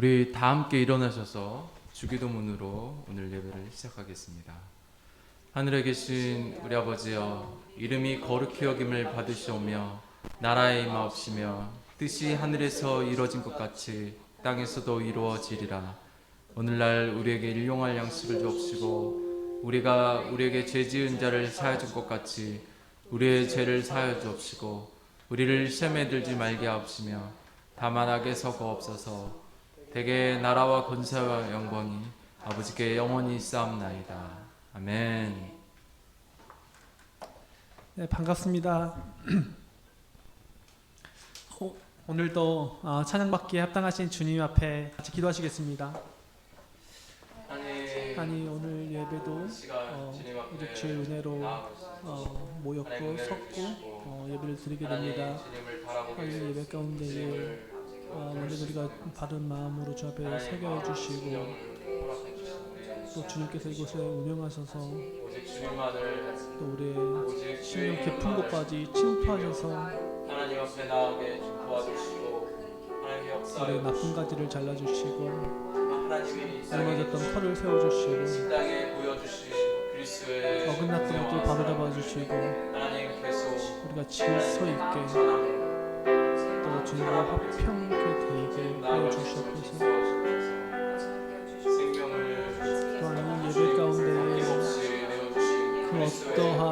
우리 다 함께 일어나셔서 주기도문으로 오늘 예배를 시작하겠습니다. 하늘에 계신 우리 아버지여, 이름이 거룩히 여김을 받으시오며 나라에 임하옵시며 뜻이 하늘에서 이루어진 것 같이 땅에서도 이루어지리라. 오늘날 우리에게 일용할 양식을 주옵시고 우리가 우리에게 죄 지은 자를 사하여 준 것 같이 우리의 죄를 사하여 주옵시고 우리를 시험에 들지 말게 하옵시며 다만 악에서 구하옵소서. 대개 나라와 권세와 영광이 아버지께 영원히 있사옵나이다. 아멘. 네, 반갑습니다. 오늘도 찬양받기에 합당하신 주님 앞에 같이 기도하시겠습니다. 하나님, 오늘 예배도 오직 주의 은혜로 모였고 섰고 예배를 드리게 됩니다. 하나님, 예배 가운데에 먼저 우리가 바른 마음으로 주 앞에 서게 해주시고 또 주님께서 이곳에 운영하셔서 또 우리의 심령 깊은 곳까지 침투하셔서 하나님 앞에 나아가게 도와주시고 하나님의 역사를 우리의 나쁜 가지를 잘라주시고 하나님이 무너졌던 털을 세워주시고 땅에 보여주신 그리스도의 어긋났던 것들 바로잡아주시고 하나님 계속 우리가 질서 있게 또 주님과 화평케 되게 하여주시옵소서. 또한 이 예배 가운데 그 어떠한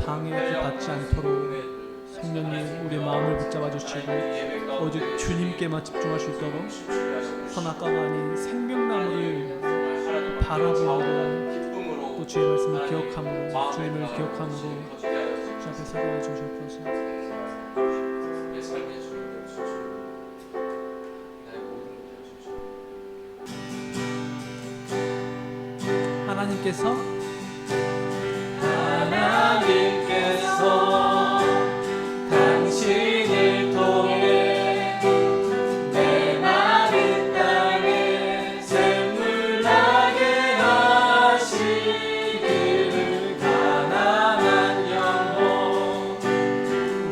방해를 받지 않도록 성령님 우리의 마음을 붙잡아 주시고 오직 주님께만 집중할 수 있도록 선악과가 아닌 생명나무를 바라보고 또 주의 말씀을 기억함으로 주님을 기억함으로 주 앞에 서게 해주시옵소서. 하나님께서 당신을 통해 내 마른 땅에 샘물 나게 하시기를 가난한 영혼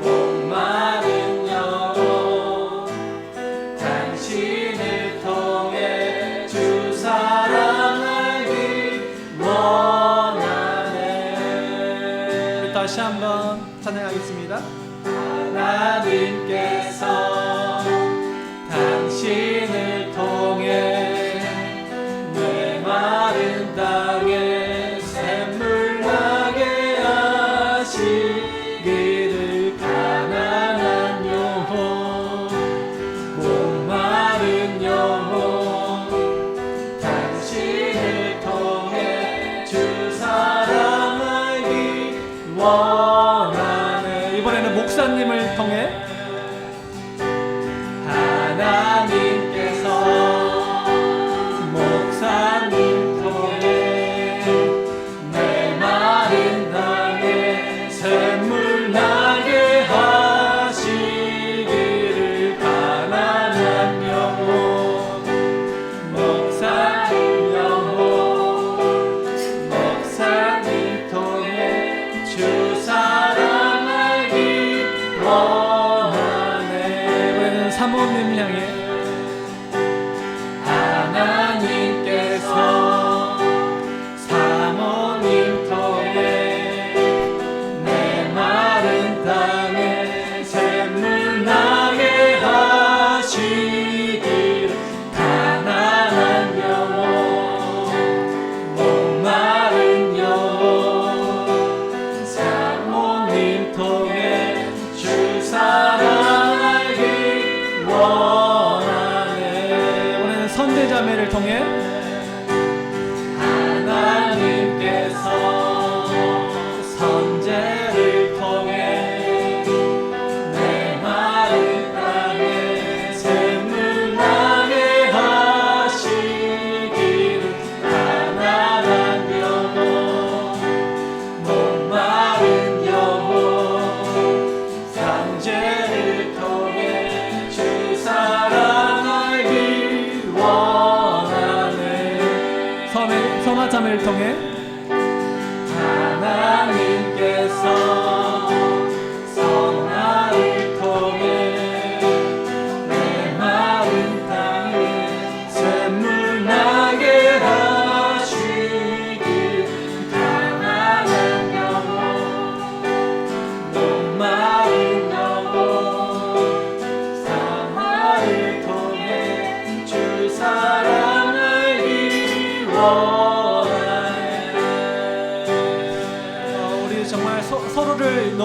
목마른 영혼 당신을 통해 주 사랑하기 원하네. 다시 한번 찬양하겠습니다. 하나님께서 당신을 통해 내 마른 땅에 샘물 나게 하시기를 가난한 영혼 목마른 영혼 당신을 통해 주 사랑하기 원하네. 이번에는 목사님을 통해 하나님께서 목사님 통해 내 마른 땅에 샘물 나게 하시기를 가난한 영혼 목사님 영혼 목사님 통해 주 사랑하기 원하네. 사모님 향해 하나님께서 사모님 통해 내 마른 땅에 샘물 나게 하시기를 가난한 영혼 목마른 영혼 사모님 통해 주 사랑하기 원하네. 오늘은 선대자매를 통해 하나님께서 선제를 통해 내 마른 땅에 샘물 나게 하시기를 가난한 영혼 목마른 영혼 상제를 통해 주 사랑하기 원하네. 선화자매를 통해 하나님께서 선화를 통해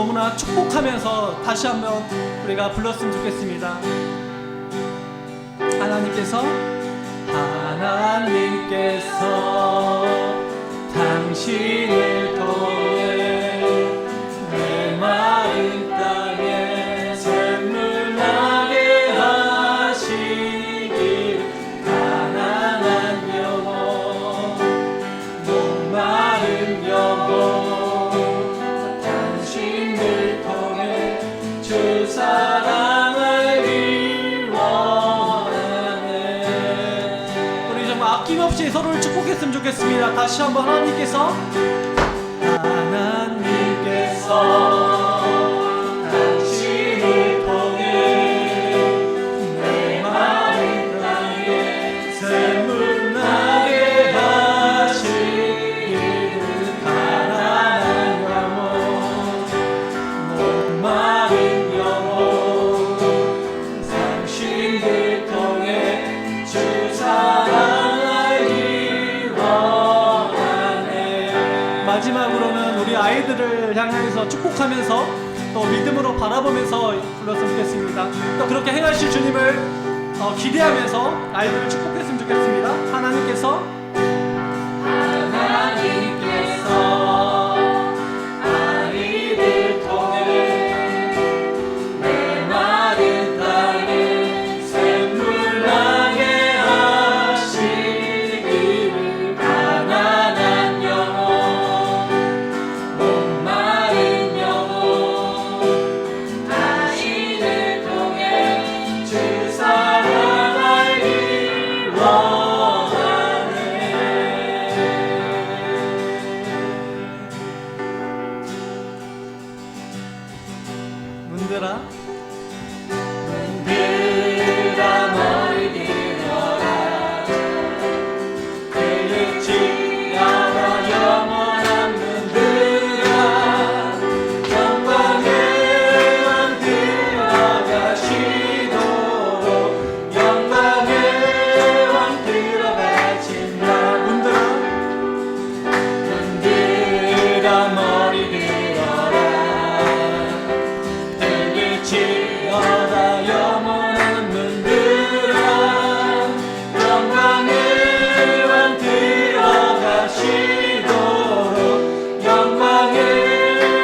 너무나 축복하면서 다시 한번 우리가 불렀으면 좋겠습니다. 하나님께서 당신을 통해 내 마른 땅에 샘물 나게 하시길 가난한 영혼 목마른 영혼 당신을 통해 주 사랑을 원하네. 우리 정말 아낌없이 서로를 축복했으면 좋겠습니다. 다시 한번 하나님께서 당신을 통해 내 마음 땅에 샘물 나게 하시기를 가난한 영혼 목마른 영혼 당신을 통해 주 사랑을 원하네. 마지막으로는 우리 아이들을 향해서 축복하면서 또 믿음으로 바라보면서 불렀으면 좋겠습니다. 또 그렇게 행하실 주님을 기대하면서 아이들을 축복했으면 좋겠습니다. 하나님께서 아이들 통해 내 마른 땅에 샘물 나게 하시기를 가난한 영혼 목마른 영혼 아이들 통해 주 사랑을 원하네. 문들아 머리 들어라 들을지어다 영원한 문들아 영광의 왕 들어가시도록 영광의 왕 들어가신다. 문들아 머리 들어라 들을지어다 영원한 문들아 영광의 왕 들어가시도록 영광의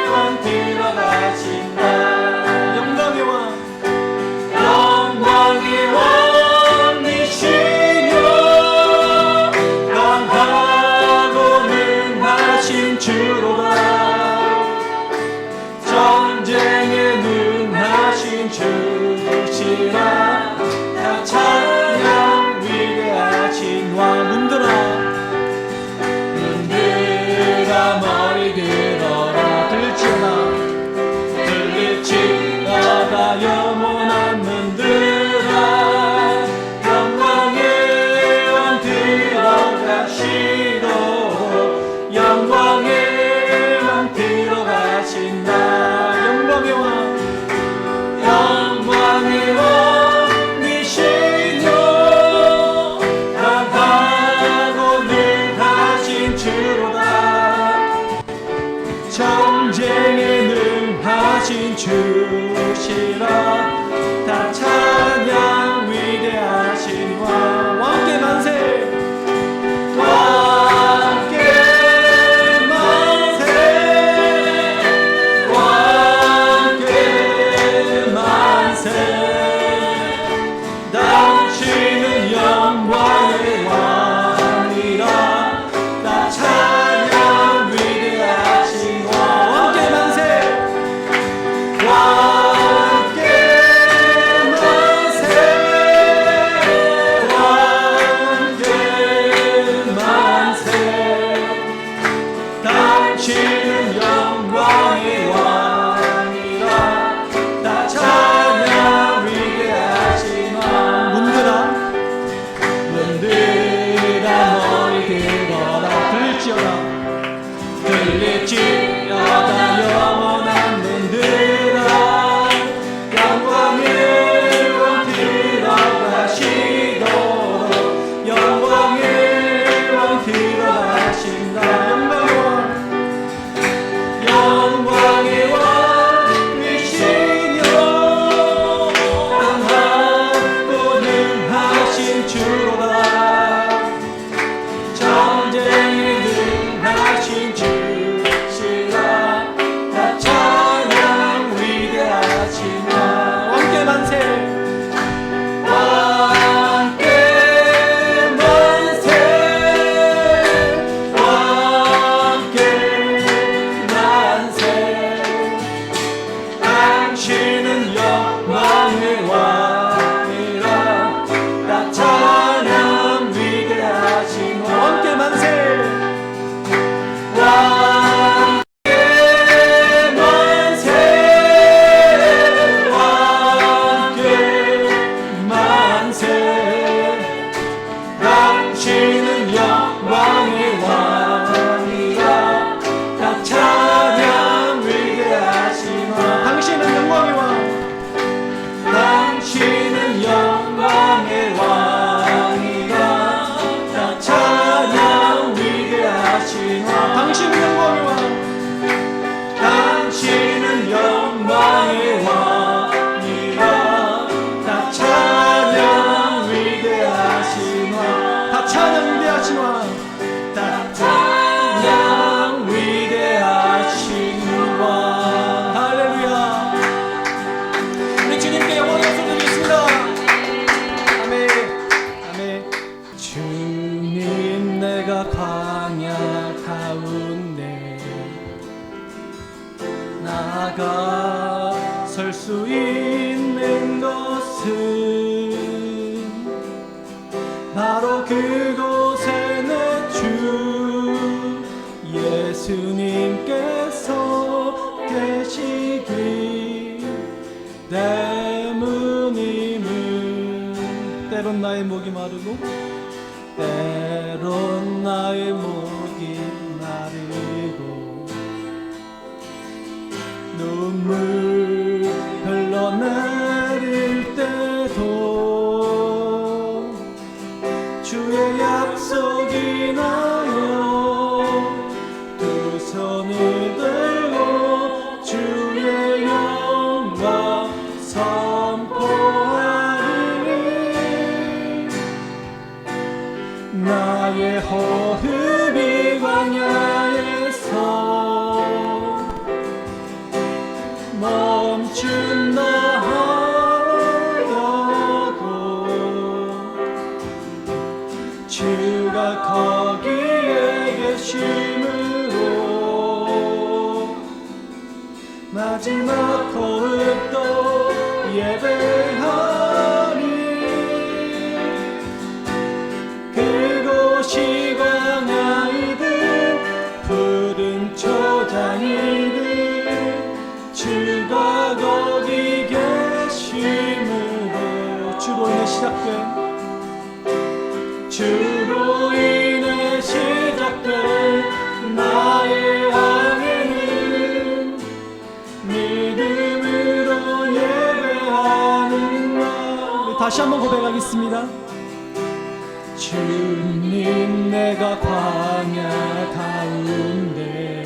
왕 들어가신다. 영광의 왕이시며 강하고 능하신 주로다. 전쟁에 능하신 주시라. 다 찬양 위대하신 왕. 문들아 머리 들어라 들릴지어다 영원한 문들아 영광의 왕 들어가시도록 영광의 왕 들어가신다. 영광의 왕이시며 강하고 능하신 주로다. 전쟁에 능하신 주시라. 다 찬양 위대하신 왕. 왕께 만세 왕께 만세 왕께 만세. 당신은 영광의 왕이라. 다 찬양 위대하신 왕. 왕께 만세 왕께 만세 왕께 만세. 당신은 영광의 왕이라. 다 찬양 위대하신 왕. 문들아 머리 들어라 들릴지어다 영원한 문들아 나가 설 수 있는 것은 바로 그곳에 내 주 예수님께서 계시기 때문임을. 때론 나의 목이 마르고 때론 나의 목이 마르고 눈물 흘러내릴 때도 주의 약속이 나요. 두 손을 들고 주의 영광 선포하리니 나의 호흡이 광야에서 멈춘다 하여도 주가 거기에 계심으로 마지막 호흡도 예배하리. 그곳이 광야이든 푸른 초장이든 주가 거기 계심으로 주로 인해 시작된 나의 항해는 믿음으로 예배하는 날. 다시 한번 고백하겠습니다. 주님, 내가 광야 가운데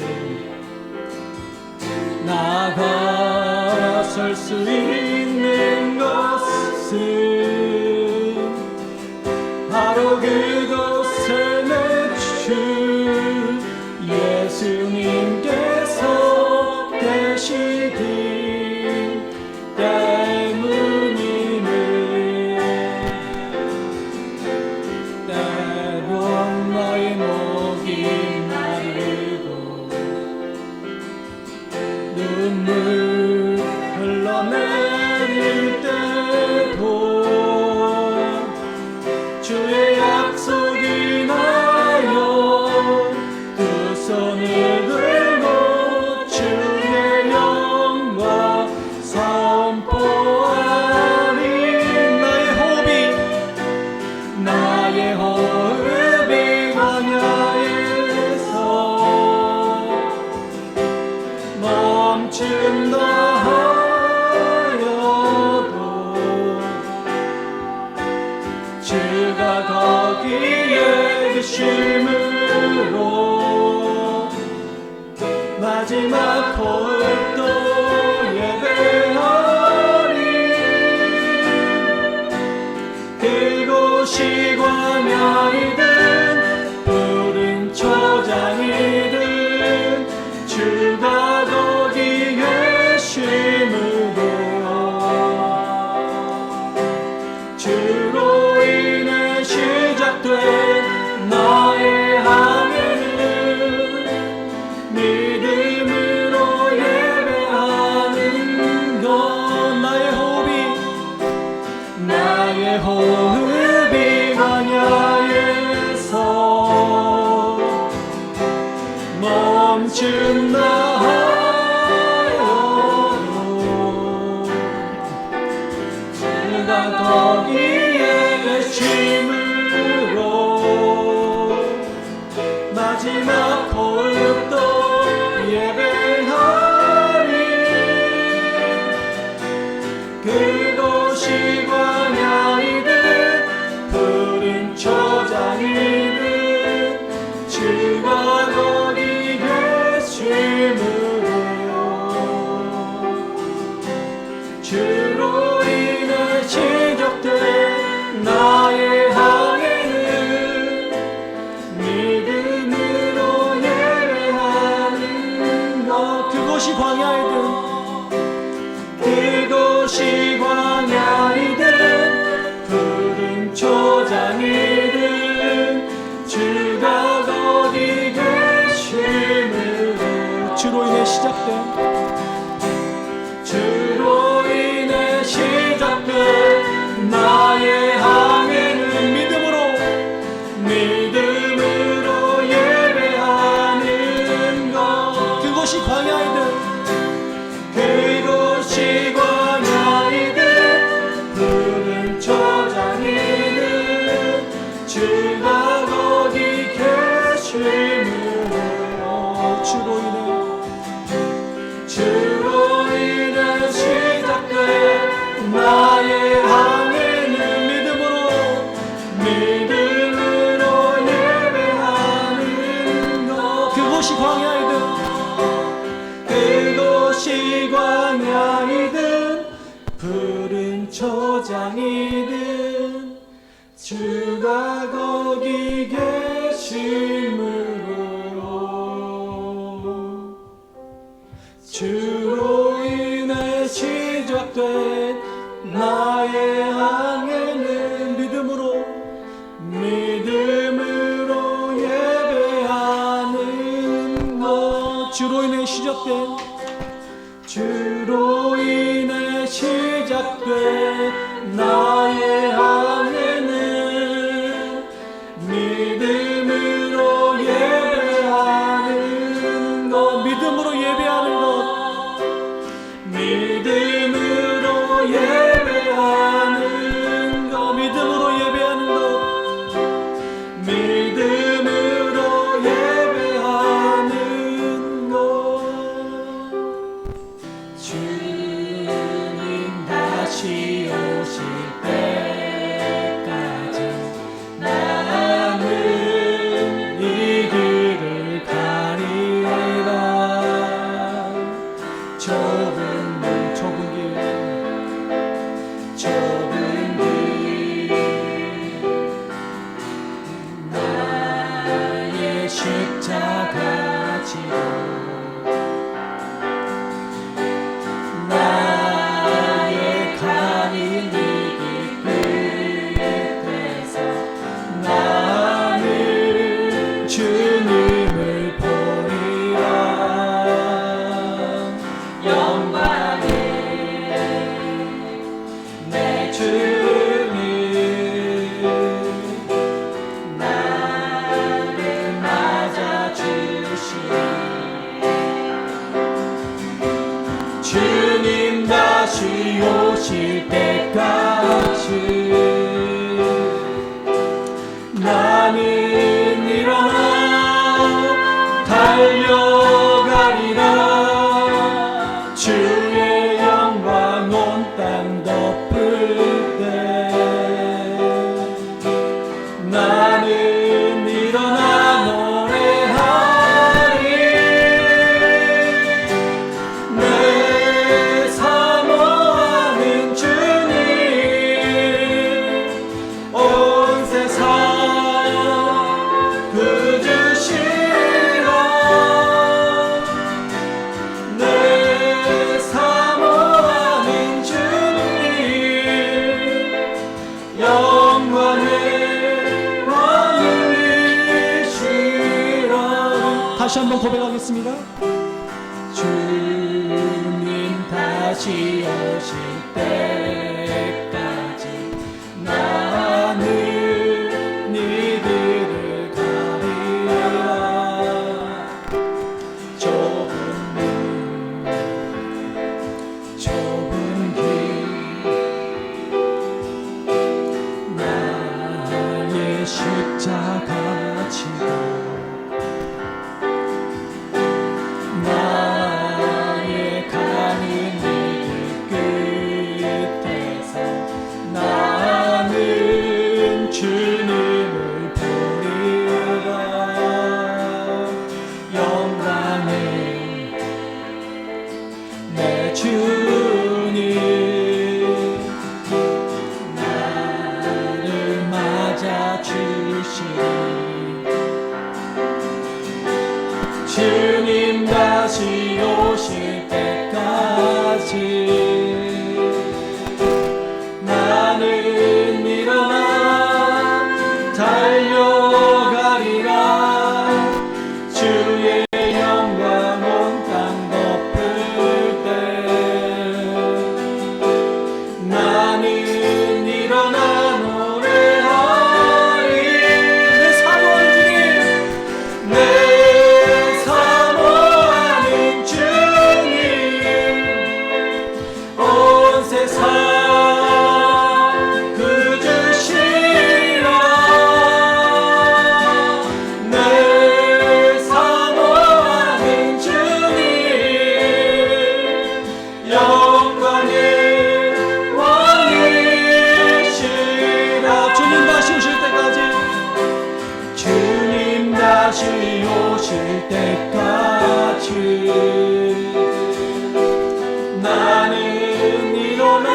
나가설 수 있는 것은 바로 그곳에 내 주 예수님께서 계시기 때문임을. 때론 너의 목이 마르고 눈물 흘러내릴 때도 주의 약속이 나요. 두 손을 들고 주의 영광 선포하리. 나의 호흡이 광야에서 멈춘다 하여도 주가 거기에 계심으로 마지막 호흡도 예배하리. 그곳이 광야이든 푸른 초장이든 주가 거기 계심으로 주로 인해 시작된 나의 항해는 믿음으로 예배하는 것. 나의 호흡이 광야에서 멈춘다 하여도 주가 거기에 계심으로 마지막 호흡도 예배하리. 그곳이 광야이든 푸른 초장이든 주가 거기 계심으로 주로 인해 시작된 나의 항해는 믿음으로 예배하는 것. 그곳이 광야이든 푸른 초장이든 주가 거기 계심으로 주로 인해 시작된 초장이든 주가 거기 계심으로 주로 인해 시작된 나의 항해는 믿음으로 예배하는 것. 주로 인해 시작된 나의 항해는 믿음으로 예배하는 것. 믿음으로 예배하는 것. 믿음으로 예배하는 것. 믿음으로 예배하는 것. 믿음으로 예배하는 것. 주님 다시 오실 때까지 나는 이 길을 가리라. 좁은 길 나의 십자가 지고 나의 가는 이 길 끝에서 나는 주님을 보리라. 영광의 내 주님 나를 맞아주시니 주님 다시 오실 때까지 나는 일어나 달려가리라. 주의 영광 온 땅 덮을 때 나는 일어나 노래하리. 내 사모하는 주님 온 세상 그주시라. 내 사모하는 주님 영광의 왕이시라. 다시 한번 고백하겠습니다. 주님 다시 오실 때까지 나는 니들을 가리라. 좁은 길 나의 십자가 지고 나의 가는 이 길 끝에서 나는 주님을 보리라. 영광의 내 주님 나를 맞아주시니 주님 다시 오실 때까지 나는 일어나 달려가리라. 주의 영광 온 땅 덮을 때 나는 일어나 노래하리. 내 사모하는 주님 내 사모하는 주님 온 세상 그주시라. 내 사모하는 주님 영광의 왕이시라. 주님 다시 오실 때까지 주님 다시 오실 때까지 나는 일어나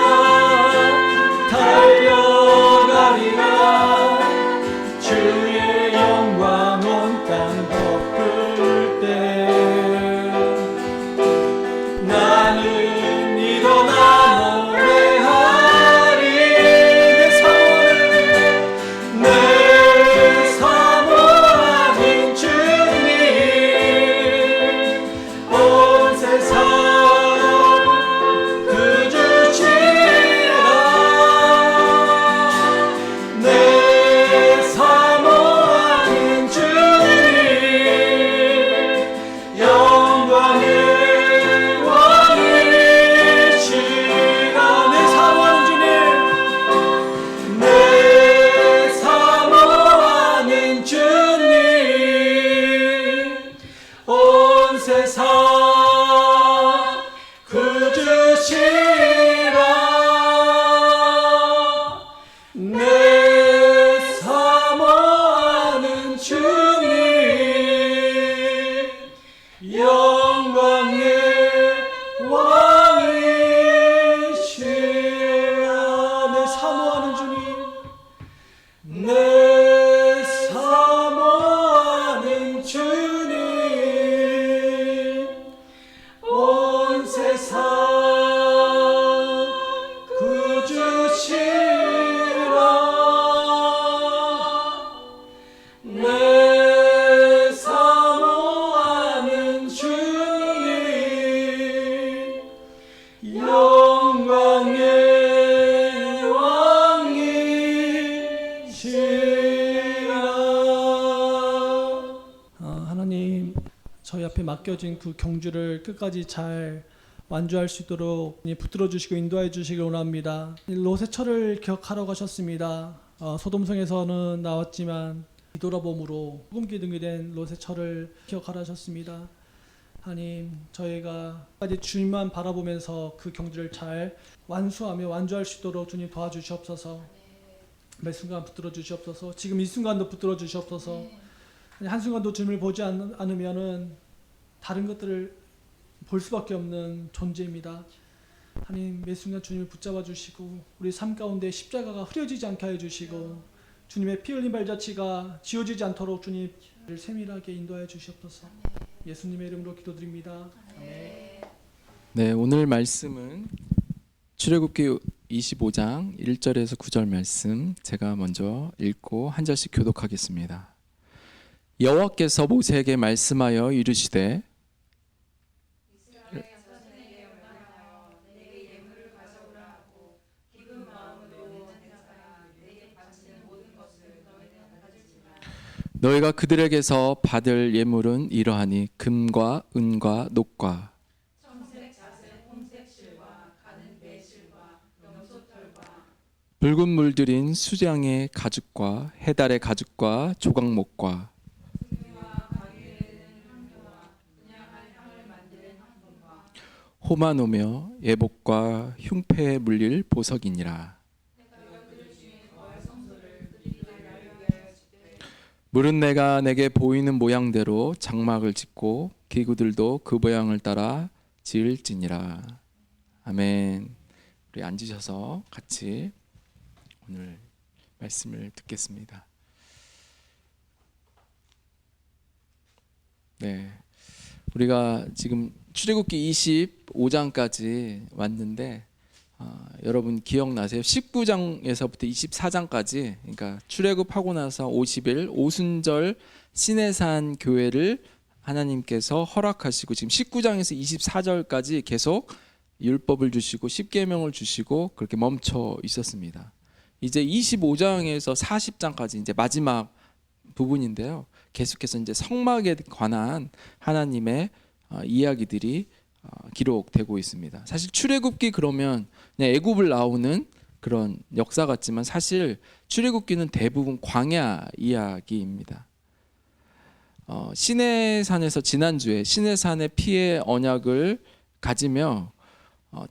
맡겨진 그 경주를 끝까지 잘 완주할 수 있도록 붙들어 주시고 인도해 주시길 원합니다. 롯의 철을 기억하러 가셨습니다. 소돔성에서는 나왔지만 뒤돌아봄으로 소금 기둥이 된 롯의 철을 기억하러 하셨습니다. 하나님, 저희가 끝까지 주님만 바라보면서 그 경주를 잘 완수하며 완주할 수 있도록 주님 도와주시옵소서. 매 순간 붙들어 주시옵소서. 지금 이 순간도 붙들어 주시옵소서. 한순간도 주님을 보지 않으면은 다른 것들을 볼 수밖에 없는 존재입니다. 하나님, 매 순간 주님을 붙잡아 주시고 우리 삶 가운데 십자가가 흐려지지 않게 해 주시고 주님의 피 흘린 발자취가 지워지지 않도록 주님을 세밀하게 인도하여 주시옵소서. 예수님의 이름으로 기도드립니다. 아멘. 네, 오늘 말씀은 출애굽기 25장 1절에서 9절 말씀 제가 먼저 읽고 한 절씩 교독하겠습니다. 여호와께서 모세에게 말씀하여 이르시되 너희가 그들에게서 받을 예물은 이러하니 금과 은과 녹과 붉은 물들인 수장의 가죽과 해달의 가죽과 조각목과 호마노며 예복과 흉패에 물릴 보석이니라. 물은 내가 내게 보이는 모양대로 장막을 짓고 기구들도 그 모양을 따라 지을지니라. 아멘. 우리 앉으셔서 같이 오늘 말씀을 듣겠습니다. 네, 우리가 지금 출애굽기 25장까지 왔는데 여러분 기억나세요? 19장에서부터 24장까지, 그러니까 출애굽하고 나서 50일 오순절 시내산 교회를 하나님께서 허락하시고 지금 19장에서 24절까지 계속 율법을 주시고 십계명을 주시고 그렇게 멈춰 있었습니다. 이제 25장에서 40장까지 이제 마지막 부분인데요. 계속해서 이제 성막에 관한 하나님의 이야기들이 기록되고 있습니다. 사실 출애굽기 그러면 그냥 애굽을 나오는 그런 역사 같지만 사실 출애굽기는 대부분 광야 이야기입니다. 시내산에서 지난주에 시내산의 피의 언약을 가지며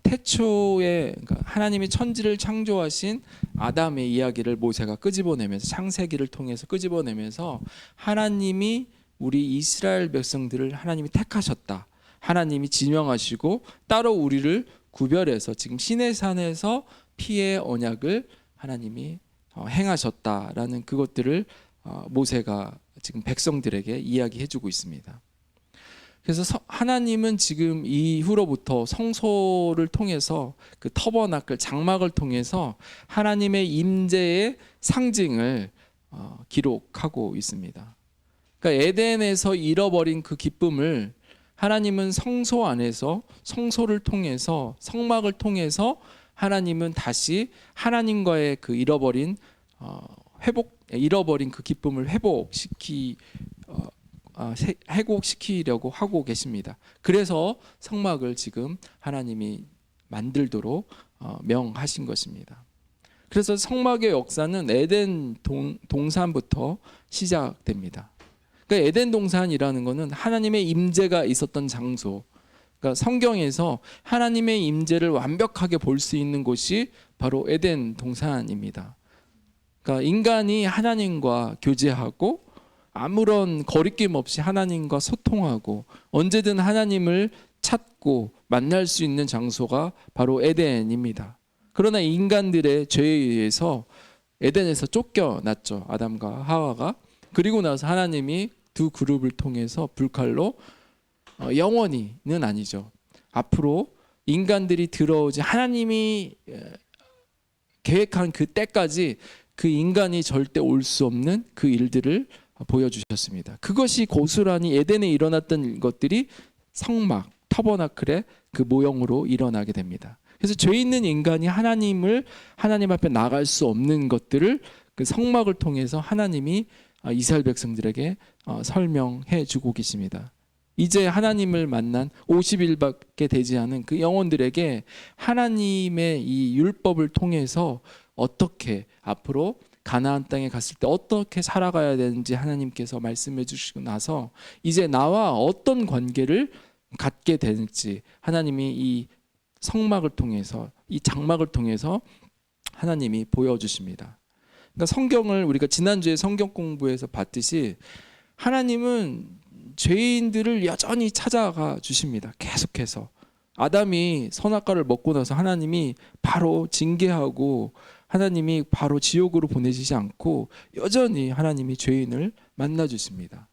태초에 그러니까 하나님이 천지를 창조하신 아담의 이야기를 모세가 끄집어내면서 창세기를 통해서 끄집어내면서 하나님이 우리 이스라엘 백성들을 하나님이 택하셨다. 하나님이 지명하시고 따로 우리를 구별해서 지금 시내산에서 피의 언약을 하나님이 행하셨다라는 그것들을 모세가 지금 백성들에게 이야기해주고 있습니다. 그래서 하나님은 지금 이후로부터 성소를 통해서 그 터버나클 장막을 통해서 하나님의 임재의 상징을 기록하고 있습니다. 그러니까 에덴에서 잃어버린 그 기쁨을 하나님은 성소 안에서 성소를 통해서 성막을 통해서 하나님은 다시 하나님과의 그 잃어버린 그 기쁨을 회복시키려고 하고 계십니다. 그래서 성막을 지금 하나님이 만들도록 명하신 것입니다. 그래서 성막의 역사는 에덴 동산부터 시작됩니다. 그러니까 에덴 동산이라는 것은 하나님의 임재가 있었던 장소. 그러니까 성경에서 하나님의 임재를 완벽하게 볼 수 있는 곳이 바로 에덴 동산입니다. 그러니까 인간이 하나님과 교제하고 아무런 거리낌 없이 하나님과 소통하고 언제든 하나님을 찾고 만날 수 있는 장소가 바로 에덴입니다. 그러나 인간들의 죄에 의해서 에덴에서 쫓겨났죠. 아담과 하와가. 그리고 나서 하나님이 두 그룹을 통해서 불칼로 영원히는 아니죠. 앞으로 인간들이 들어오지 하나님이 계획한 그 때까지 그 인간이 절대 올 수 없는 그 일들을 보여주셨습니다. 그것이 고스란히 에덴에 일어났던 것들이 성막, 터버나클의 그 모형으로 일어나게 됩니다. 그래서 죄 있는 인간이 하나님 앞에 나갈 수 없는 것들을 그 성막을 통해서 하나님이 이스라엘 백성들에게 설명해 주고 계십니다. 이제 하나님을 만난 50일밖에 되지 않은 그 영혼들에게 하나님의 이 율법을 통해서 어떻게 앞으로 가나안 땅에 갔을 때 어떻게 살아가야 되는지 하나님께서 말씀해 주시고 나서 이제 나와 어떤 관계를 갖게 되는지 하나님이 이 성막을 통해서, 이 장막을 통해서 하나님이 보여주십니다. 그러니까 성경을 우리가 지난주에 성경 공부에서 봤듯이 하나님은 죄인들을 여전히 찾아가 주십니다. 계속해서. 아담이 선악과를 먹고 나서 하나님이 바로 징계하고 하나님이 바로 지옥으로 보내시지 않고 여전히 하나님이 죄인을 만나 주십니다.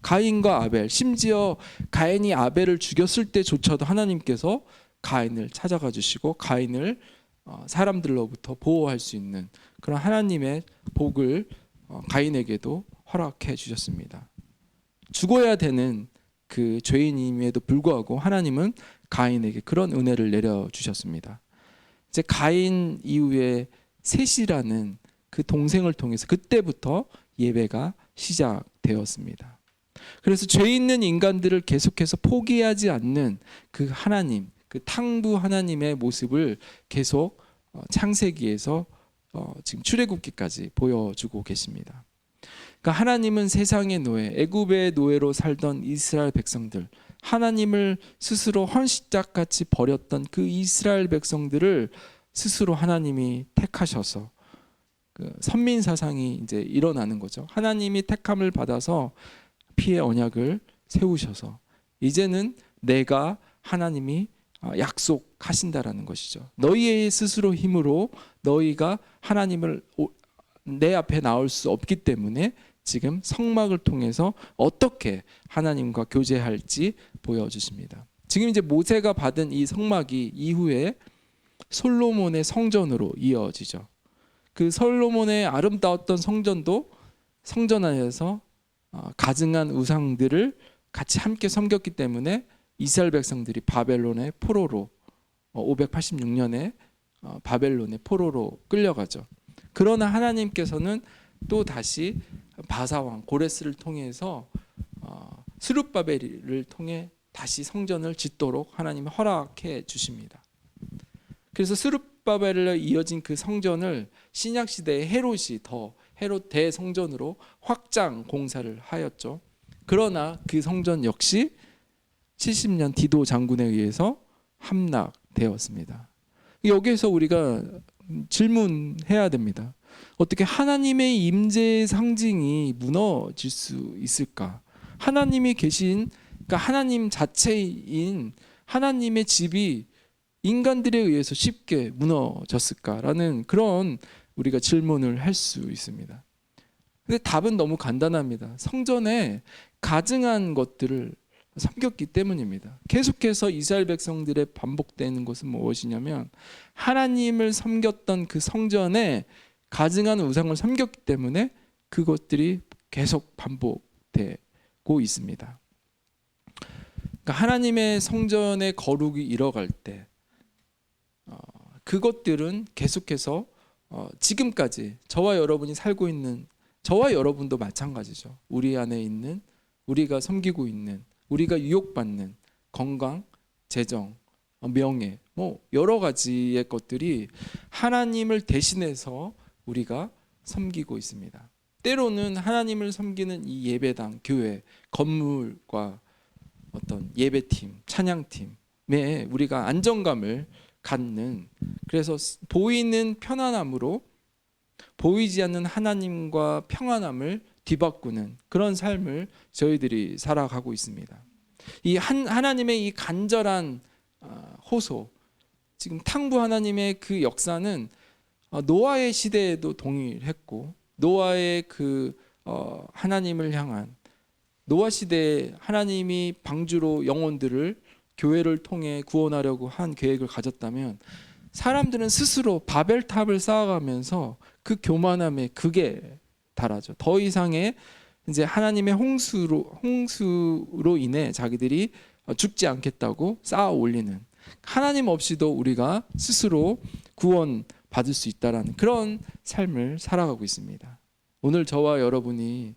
가인과 아벨, 심지어 가인이 아벨을 죽였을 때조차도 하나님께서 가인을 찾아가 주시고 가인을 사람들로부터 보호할 수 있는 그런 하나님의 복을 가인에게도 허락해 주셨습니다. 죽어야 되는 그 죄인임에도 불구하고 하나님은 가인에게 그런 은혜를 내려 주셨습니다. 이제 가인 이후에 셋이라는 그 동생을 통해서 그때부터 예배가 시작되었습니다. 그래서 죄 있는 인간들을 계속해서 포기하지 않는 그 하나님, 그 탕부 하나님의 모습을 계속 창세기에서 지금 출애굽기까지 보여주고 계십니다. 그러니까 하나님은 세상의 노예, 애굽의 노예로 살던 이스라엘 백성들, 하나님을 스스로 헌시짝같이 버렸던 그 이스라엘 백성들을 스스로 하나님이 택하셔서 그 선민 사상이 이제 일어나는 거죠. 하나님이 택함을 받아서 피의 언약을 세우셔서 이제는 내가 하나님이 약속하신다라는 것이죠. 너희의 스스로 힘으로 너희가 하나님을 내 앞에 나올 수 없기 때문에 지금 성막을 통해서 어떻게 하나님과 교제할지 보여주십니다. 지금 이제 모세가 받은 이 성막이 이후에 솔로몬의 성전으로 이어지죠. 그 솔로몬의 아름다웠던 성전도 성전 안에서 가증한 우상들을 같이 함께 섬겼기 때문에 이스라엘 백성들이 바벨론의 포로로 586년에 바벨론의 포로로 끌려가죠. 그러나 하나님께서는 또 다시 바사왕 고레스를 통해서 스룹바벨을 통해 다시 성전을 짓도록 하나님이 허락해 주십니다. 그래서 스룹바벨로 이어진 그 성전을 신약 시대의 헤롯 대성전으로 확장 공사를 하였죠. 그러나 그 성전 역시 70년 디도 장군에 의해서 함락되었습니다. 여기에서 우리가 질문해야 됩니다. 어떻게 하나님의 임재의 상징이 무너질 수 있을까? 하나님이 계신, 그러니까 하나님 자체인 하나님의 집이 인간들에 의해서 쉽게 무너졌을까라는 그런 우리가 질문을 할 수 있습니다. 근데 답은 너무 간단합니다. 성전에 가증한 것들을 섬겼기 때문입니다. 계속해서 이스라엘 백성들의 반복되는 것은 무엇이냐면 하나님을 섬겼던 그 성전에 가증한 우상을 섬겼기 때문에 그것들이 계속 반복되고 있습니다. 그러니까 하나님의 성전의 거룩이 잃어갈 때 그것들은 계속해서 지금까지 저와 여러분이 살고 있는, 저와 여러분도 마찬가지죠. 우리 안에 있는, 우리가 섬기고 있는, 우리가 유혹받는 건강, 재정, 명예, 여러 가지의 것들이 하나님을 대신해서 우리가 섬기고 있습니다. 때로는 하나님을 섬기는 이 예배당, 교회, 건물과 어떤 예배팀, 찬양팀에 우리가 안정감을 갖는, 그래서 보이는 편안함으로 보이지 않는 하나님과 평안함을 뒤바꾸는 그런 삶을 저희들이 살아가고 있습니다. 이 하나님의 이 간절한 호소, 지금 탕부 하나님의 그 역사는 노아의 시대에도 동일했고, 노아의 그 하나님을 향한 노아 시대에 하나님이 방주로 영혼들을 교회를 통해 구원하려고 한 계획을 가졌다면 사람들은 스스로 바벨탑을 쌓아가면서 그 교만함의 극에 달하죠. 더 이상의 이제 하나님의 홍수로 인해 자기들이 죽지 않겠다고 쌓아 올리는, 하나님 없이도 우리가 스스로 구원 받을 수 있다라는 그런 삶을 살아가고 있습니다. 오늘 저와 여러분이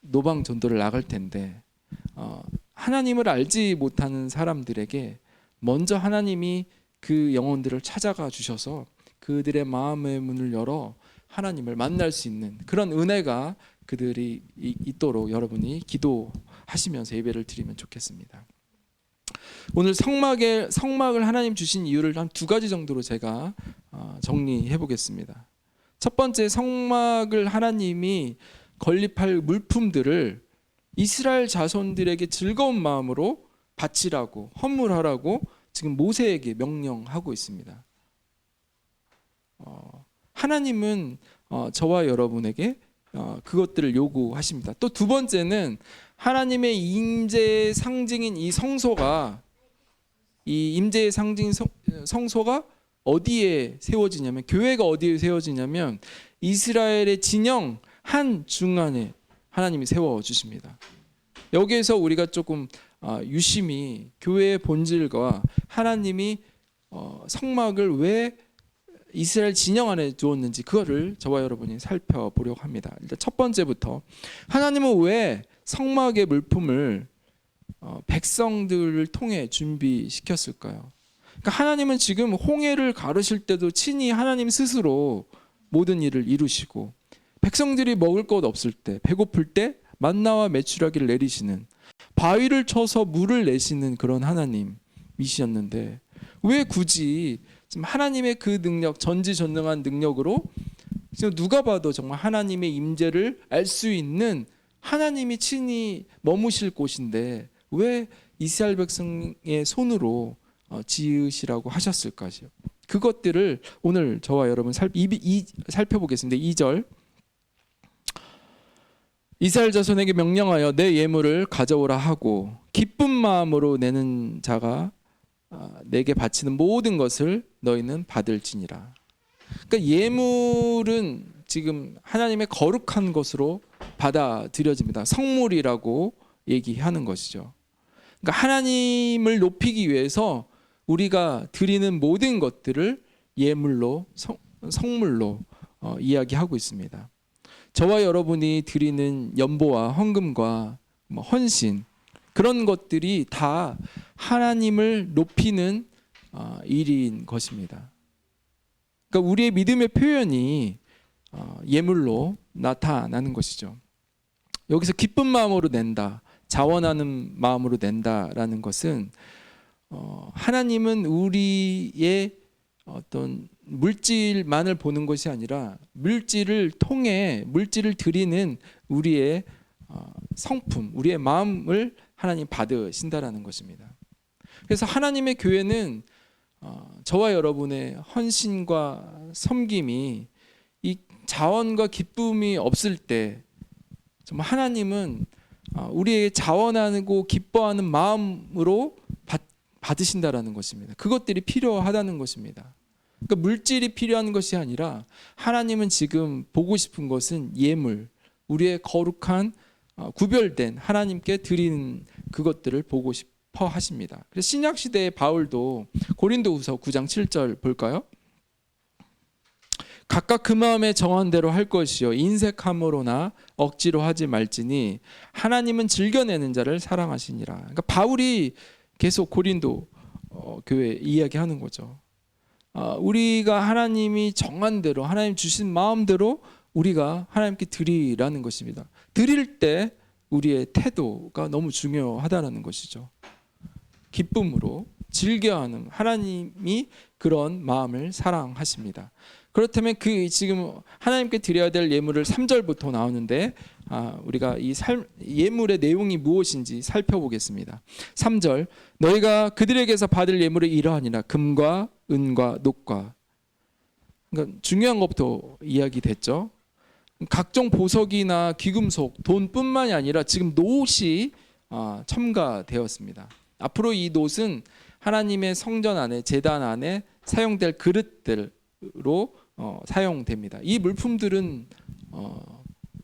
노방 전도를 나갈 텐데 하나님을 알지 못하는 사람들에게 먼저 하나님이 그 영혼들을 찾아가 주셔서 그들의 마음의 문을 열어 하나님을 만날 수 있는 그런 은혜가 그들이 있도록 여러분이 기도하시면서 예배를 드리면 좋겠습니다. 오늘 성막을 하나님 주신 이유를 한 두 가지 정도로 제가 정리해 보겠습니다. 첫 번째, 성막을 하나님이 건립할 물품들을 이스라엘 자손들에게 즐거운 마음으로 바치라고, 헌물하라고 지금 모세에게 명령하고 있습니다. 하나님은 저와 여러분에게 그것들을 요구하십니다. 또 두 번째는 하나님의 임재의 상징인 이 성소가, 이 임재의 상징 성소가 어디에 세워지냐면, 교회가 어디에 세워지냐면 이스라엘의 진영 한 중간에 하나님이 세워주십니다. 여기에서 우리가 조금 유심히 교회의 본질과 하나님이 성막을 왜 이스라엘 진영 안에 두었는지 그거를 저와 여러분이 살펴보려고 합니다. 일단 첫 번째부터, 하나님은 왜 성막의 물품을 백성들을 통해 준비시켰을까요? 그러니까 하나님은 지금 홍해를 가르실 때도 친히 하나님 스스로 모든 일을 이루시고, 백성들이 먹을 것 없을 때, 배고플 때 만나와 메추라기를 내리시는, 바위를 쳐서 물을 내시는 그런 하나님이셨는데 왜 굳이 지금 하나님의 그 능력, 전지전능한 능력으로 지금 누가 봐도 정말 하나님의 임재를 알 수 있는, 하나님이 친히 머무실 곳인데 왜 이스라엘 백성의 손으로 지으시라고 하셨을까요? 그것들을 오늘 저와 여러분 살펴보겠습니다. 2절, 이스라엘 자손에게 명령하여 내 예물을 가져오라 하고 기쁜 마음으로 내는 자가 내게 바치는 모든 것을 너희는 받을지니라. 그러니까 예물은 지금 하나님의 거룩한 것으로 받아들여집니다. 성물이라고 얘기하는 것이죠. 그러니까 하나님을 높이기 위해서 우리가 드리는 모든 것들을 예물로, 성물로 이야기하고 있습니다. 저와 여러분이 드리는 연보와 헌금과 헌신, 그런 것들이 다 하나님을 높이는 일인 것입니다. 그러니까 우리의 믿음의 표현이 예물로 나타나는 것이죠. 여기서 기쁜 마음으로 낸다, 자원하는 마음으로 낸다라는 것은 하나님은 우리의 어떤 물질만을 보는 것이 아니라 물질을 통해 물질을 드리는 우리의 성품, 우리의 마음을 하나님 받으신다라는 것입니다. 그래서 하나님의 교회는 저와 여러분의 헌신과 섬김이 이 자원과 기쁨이 없을 때 정말 하나님은 우리에게 자원하고 기뻐하는 마음으로 받으신다라는 것입니다. 그것들이 필요하다는 것입니다. 그러니까 물질이 필요한 것이 아니라 하나님은 지금 보고 싶은 것은 예물, 우리의 거룩한 구별된 하나님께 드리는 그것들을 보고 싶어 하십니다. 그래서 신약 시대의 바울도 고린도후서 9장 7절 볼까요? 각각 그 마음에 정한 대로 할 것이요 인색함으로나 억지로 하지 말지니 하나님은 즐겨내는 자를 사랑하시니라. 그러니까 바울이 계속 고린도 교회 이야기하는 거죠. 우리가 하나님이 정한 대로, 하나님 주신 마음대로 우리가 하나님께 드리라는 것입니다. 드릴 때 우리의 태도가 너무 중요하다는 것이죠. 기쁨으로 즐겨하는, 하나님이 그런 마음을 사랑하십니다. 그렇다면 그 지금 하나님께 드려야 될 예물을 3절부터 나오는데 우리가 이 예물의 내용이 무엇인지 살펴보겠습니다. 3절, 너희가 그들에게서 받을 예물이 이러하니라. 금과 은과 녹과. 그러니까 중요한 것부터 이야기됐죠. 각종 보석이나 귀금속, 돈뿐만이 아니라 지금 놋이 첨가되었습니다. 앞으로 이 놋은 하나님의 성전 안에, 제단 안에 사용될 그릇들로 사용됩니다. 이 물품들은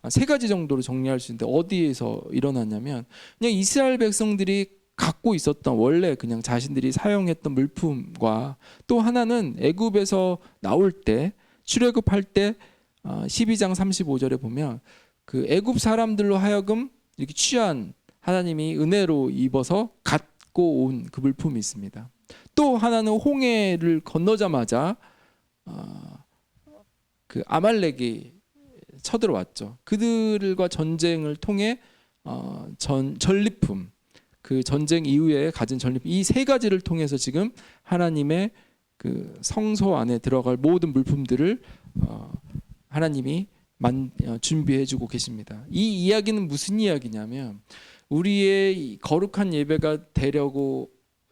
세 가지 정도로 정리할 수 있는데 어디에서 일어났냐면 그냥 이스라엘 백성들이 갖고 있었던 원래 그냥 자신들이 사용했던 물품과, 또 하나는 애굽에서 나올 때 출애굽할 때 12장 35절에 보면 그 애굽 사람들로 하여금 이렇게 취한 하나님이 은혜로 입어서 갖고 온 그 물품이 있습니다. 또 하나는 홍해를 건너자마자 그 아말렉이 쳐들어왔죠. 그들과 전쟁을 통해 전리품, 그 전쟁 이후에 가진 전리품, 이 세 가지를 통해서 지금 하나님의 그 성소 안에 들어갈 모든 물품들을 하나님이 준비해주고 계십니다. 이 이야기는 무슨 이야기냐면 우리의 거룩한 예배가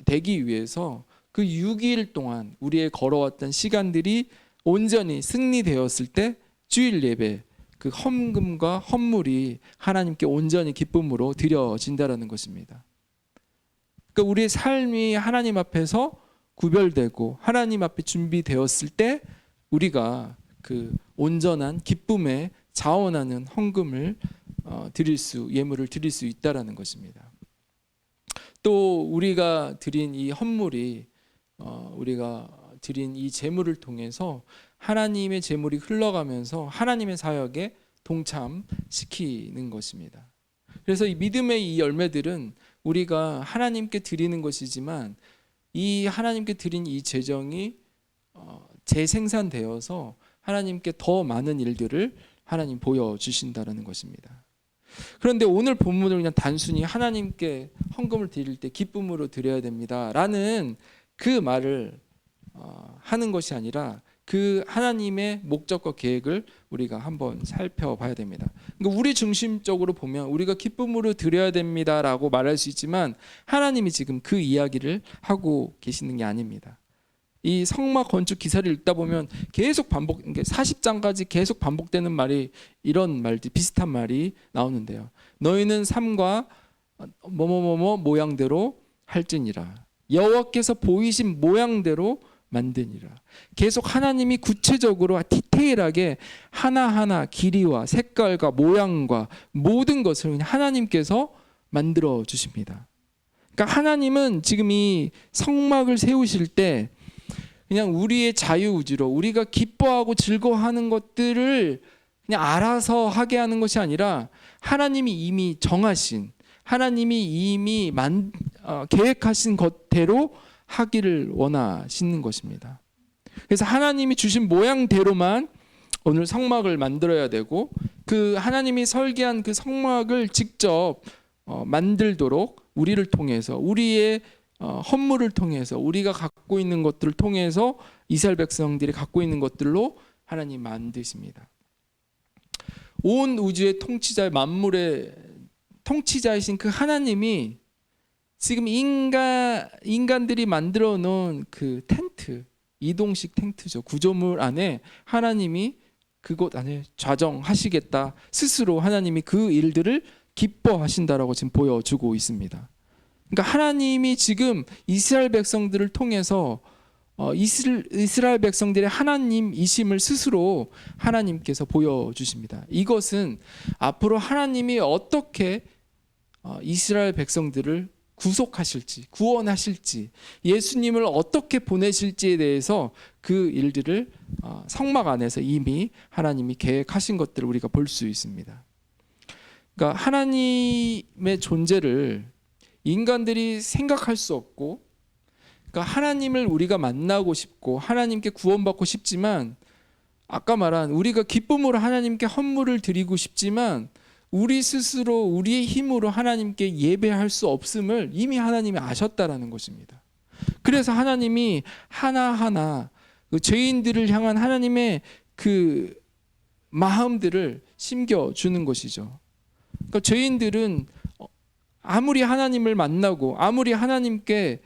되기 위해서 그 6일 동안 우리의 걸어왔던 시간들이 온전히 승리되었을 때 주일 예배, 그 헌금과 헌물이 하나님께 온전히 기쁨으로 드려진다라는 것입니다. 그러니까 우리의 삶이 하나님 앞에서 구별되고 하나님 앞에 준비되었을 때 우리가 그 온전한 기쁨에 자원하는 헌금을 예물을 드릴 수 있다라는 것입니다. 또 우리가 드린 이 헌물이 우리가 드린 이 제물을 통해서 하나님의 제물이 흘러가면서 하나님의 사역에 동참시키는 것입니다. 그래서 이 믿음의 이 열매들은 우리가 하나님께 드리는 것이지만 이 하나님께 드린 이 재정이 재생산되어서 하나님께 더 많은 일들을 하나님 보여주신다는 것입니다. 그런데 오늘 본문을 그냥 단순히 하나님께 헌금을 드릴 때 기쁨으로 드려야 됩니다 라는 그 말을 하는 것이 아니라 그 하나님의 목적과 계획을 우리가 한번 살펴봐야 됩니다. 그러니까 우리 중심적으로 보면 우리가 기쁨으로 드려야 됩니다라고 말할 수 있지만 하나님이 지금 그 이야기를 하고 계시는 게 아닙니다. 이 성막 건축 기사를 읽다 보면 계속 40장까지 계속 반복되는 말이 이런 말들 비슷한 말이 나오는데요. 너희는 삶과 뭐뭐뭐뭐 모양대로 할지니라. 여호와께서 보이신 모양대로 만드니라. 계속 하나님이 구체적으로 디테일하게 하나하나 길이와 색깔과 모양과 모든 것을 그냥 하나님께서 만들어 주십니다. 그러니까 하나님은 지금 이 성막을 세우실 때 그냥 우리의 자유의지로 우리가 기뻐하고 즐거워하는 것들을 그냥 알아서 하게 하는 것이 아니라 하나님이 이미 정하신, 하나님이 이미 계획하신 것대로 하기를 원하시는 것입니다. 그래서 하나님이 주신 모양대로만 오늘 성막을 만들어야 되고 그 하나님이 설계한 그 성막을 직접 만들도록 우리를 통해서 우리의 헌물을 통해서 우리가 갖고 있는 것들을 통해서 이스라엘 백성들이 갖고 있는 것들로 하나님 만드십니다. 온 우주의 통치자, 만물의 통치자이신 그 하나님이 지금 인간들이 만들어 놓은 그 텐트, 이동식 텐트죠. 구조물 안에 하나님이 그곳 안에 좌정하시겠다. 스스로 하나님이 그 일들을 기뻐하신다라고 지금 보여주고 있습니다. 그러니까 하나님이 지금 이스라엘 백성들을 통해서 이스라엘 백성들의 하나님이심을 스스로 하나님께서 보여주십니다. 이것은 앞으로 하나님이 어떻게 이스라엘 백성들을 구속하실지, 구원하실지, 예수님을 어떻게 보내실지에 대해서 그 일들을 성막 안에서 이미 하나님이 계획하신 것들을 우리가 볼 수 있습니다. 그러니까 하나님의 존재를 인간들이 생각할 수 없고, 그러니까 하나님을 우리가 만나고 싶고 하나님께 구원받고 싶지만 아까 말한 우리가 기쁨으로 하나님께 헌물을 드리고 싶지만 우리 스스로 우리의 힘으로 하나님께 예배할 수 없음을 이미 하나님이 아셨다라는 것입니다. 그래서 하나님이 하나하나 그 죄인들을 향한 하나님의 그 마음들을 심겨주는 것이죠. 그러니까 죄인들은 아무리 하나님을 만나고 아무리 하나님께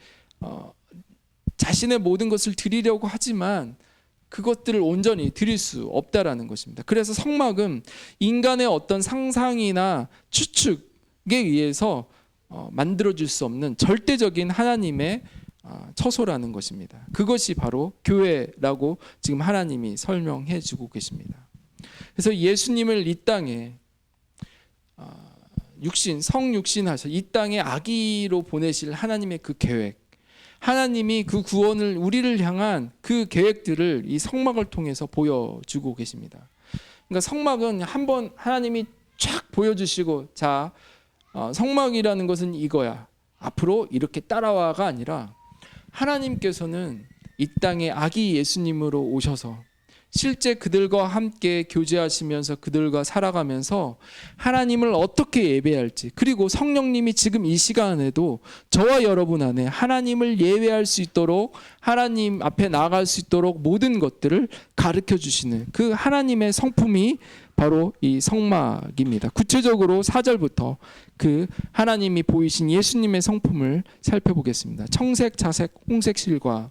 자신의 모든 것을 드리려고 하지만 그것들을 온전히 드릴 수 없다라는 것입니다. 그래서 성막은 인간의 어떤 상상이나 추측에 의해서 만들어질 수 없는 절대적인 하나님의 처소라는 것입니다. 그것이 바로 교회라고 지금 하나님이 설명해 주고 계십니다. 그래서 예수님을 이 땅에 성육신 하셔 이 땅에 아기로 보내실 하나님의 그 계획, 하나님이 그 구원을 우리를 향한 그 계획들을 이 성막을 통해서 보여주고 계십니다. 그러니까 성막은 한번 하나님이 쫙 보여주시고 자 성막이라는 것은 이거야. 앞으로 이렇게 따라와가 아니라 하나님께서는 이 땅에 아기 예수님으로 오셔서 실제 그들과 함께 교제하시면서 그들과 살아가면서 하나님을 어떻게 예배할지, 그리고 성령님이 지금 이 시간에도 저와 여러분 안에 하나님을 예배할 수 있도록, 하나님 앞에 나아갈 수 있도록 모든 것들을 가르쳐 주시는 그 하나님의 성품이 바로 이 성막입니다. 구체적으로 4절부터 그 하나님이 보이신 예수님의 성품을 살펴보겠습니다. 청색, 자색, 홍색 실과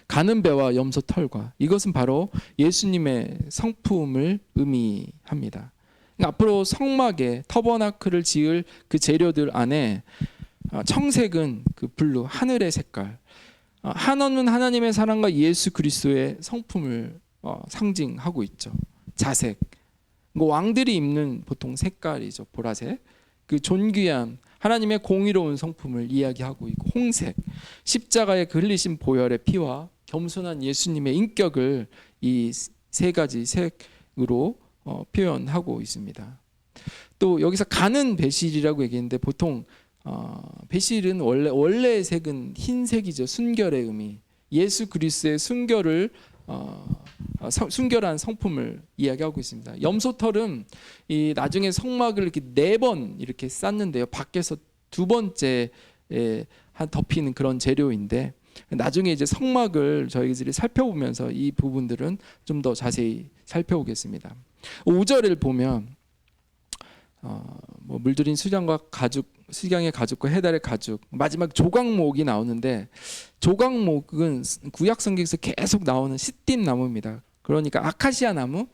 가는 배와 염소 털과, 이것은 바로 예수님의 성품을 의미합니다. 앞으로 성막에 터버나클을 지을 그 재료들 안에 청색은 그 블루, 하늘의 색깔, 한원은 하나님의 사랑과 예수 그리스도의 성품을 상징하고 있죠. 자색, 왕들이 입는 보통 색깔이죠. 보라색, 그 존귀한 하나님의 공의로운 성품을 이야기하고 있고, 홍색, 십자가의 그 흘리신 보혈의 피와 겸손한 예수님의 인격을 이 세 가지 색으로 표현하고 있습니다. 또 여기서 가는 배실이라고 얘기했는데, 보통 배실은 원래의 색은 흰색이죠. 순결의 의미, 예수 그리스도의 순결한 성품을 이야기하고 있습니다. 염소털은 이 나중에 성막을 이렇게 4번 이렇게 쌓는데요. 밖에서 2번째 덮이는 그런 재료인데, 나중에 이제 성막을 저희들이 살펴보면서 이 부분들은 좀 더 자세히 살펴보겠습니다. 5절을 보면 물들인 수량과 가죽, 수량의 가죽과 해달의 가죽, 마지막 조각목이 나오는데, 조각목은 구약 성경에서 계속 나오는 시띠 나무입니다. 그러니까 아카시아 나무,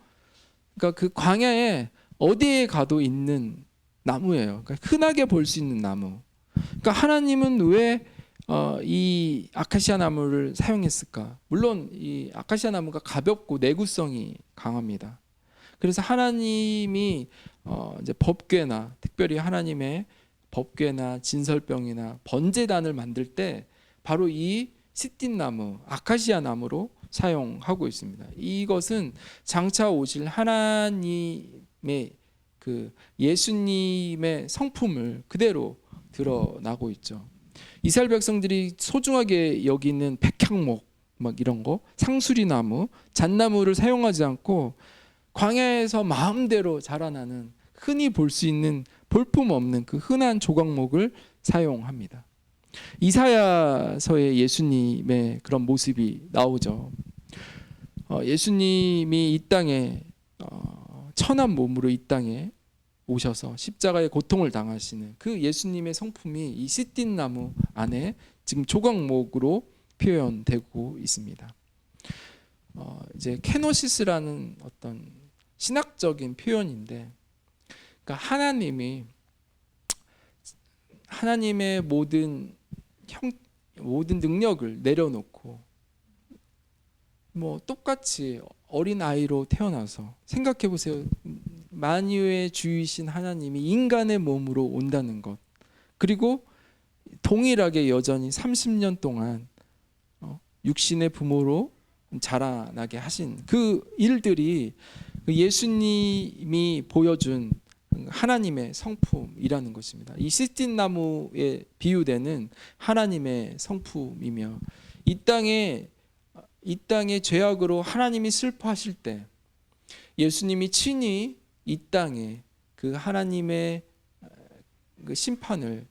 그러니까 그 광야에 어디에 가도 있는 나무예요. 그러니까 흔하게 볼 수 있는 나무. 그러니까 하나님은 왜 이 아카시아 나무를 사용했을까? 물론 이 아카시아 나무가 가볍고 내구성이 강합니다. 그래서 하나님이 이제 법궤나, 특별히 하나님의 법궤나 진설병이나 번제단을 만들 때 바로 이 시띠 나무, 아카시아 나무로 사용하고 있습니다. 이것은 장차 오실 하나님의 그 예수님의 성품을 그대로 드러나고 있죠. 이스라엘 백성들이 소중하게 여기는 백향목, 막 이런 거, 상수리 나무, 잣나무를 사용하지 않고 광야에서 마음대로 자라나는, 흔히 볼 수 있는 볼품 없는 그 흔한 조각목을 사용합니다. 이사야서에 예수님의 그런 모습이 나오죠. 예수님이 이 땅에 천한 몸으로 이 땅에 오셔서 십자가의 고통을 당하시는 그 예수님의 성품이 이 시띠 나무 안에 지금 조각목으로 표현되고 있습니다. 이제 케노시스라는 어떤 신학적인 표현인데, 그러니까 하나님의 모든 능력을 내려놓고 똑같이 어린 아이로 태어나서, 생각해 보세요. 만유의 주이신 하나님이 인간의 몸으로 온다는 것, 그리고 동일하게 여전히 30년 동안 육신의 부모로 자라나게 하신 그 일들이 예수님이 보여준 하나님의 성품이라는 것입니다. 이 시띠 나무에 비유되는 하나님의 성품이며, 이 땅의 죄악으로 하나님이 슬퍼하실 때 예수님이 친히 이 땅에 그 하나님의 그 심판을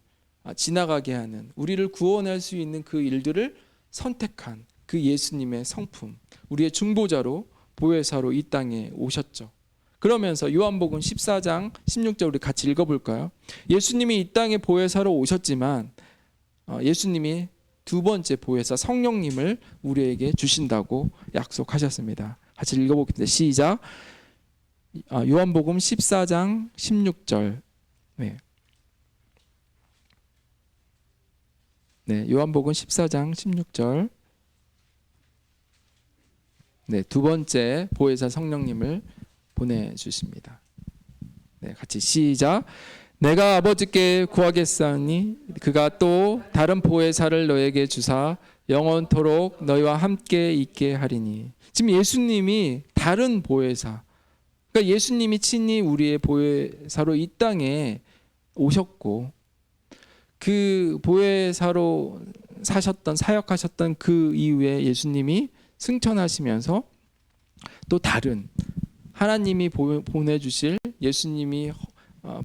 지나가게 하는, 우리를 구원할 수 있는 그 일들을 선택한 그 예수님의 성품, 우리의 중보자로, 보혜사로 이 땅에 오셨죠. 그러면서 요한복음 14장 16절 우리 같이 읽어볼까요? 예수님이 이 땅에 보혜사로 오셨지만 예수님이 2번째 보혜사 성령님을 우리에게 주신다고 약속하셨습니다. 같이 읽어보겠습니다. 시작. 요한복음 14장 16절. 네, 요한복음 14장 16절. 네, 2번째 보혜사 성령님을 보내주십니다. 네, 같이 시작. 내가 아버지께 구하겠사오니 그가 또 다른 보혜사를 너에게 주사 영원토록 너희와 함께 있게 하리니. 지금 예수님이 다른 보혜사, 그러니까 예수님이 친히 우리의 보혜사로 이 땅에 오셨고 그 보혜사로 사셨던 사역하셨던 그 이후에 예수님이 승천하시면서 또 다른 하나님이 보내주실 예수님이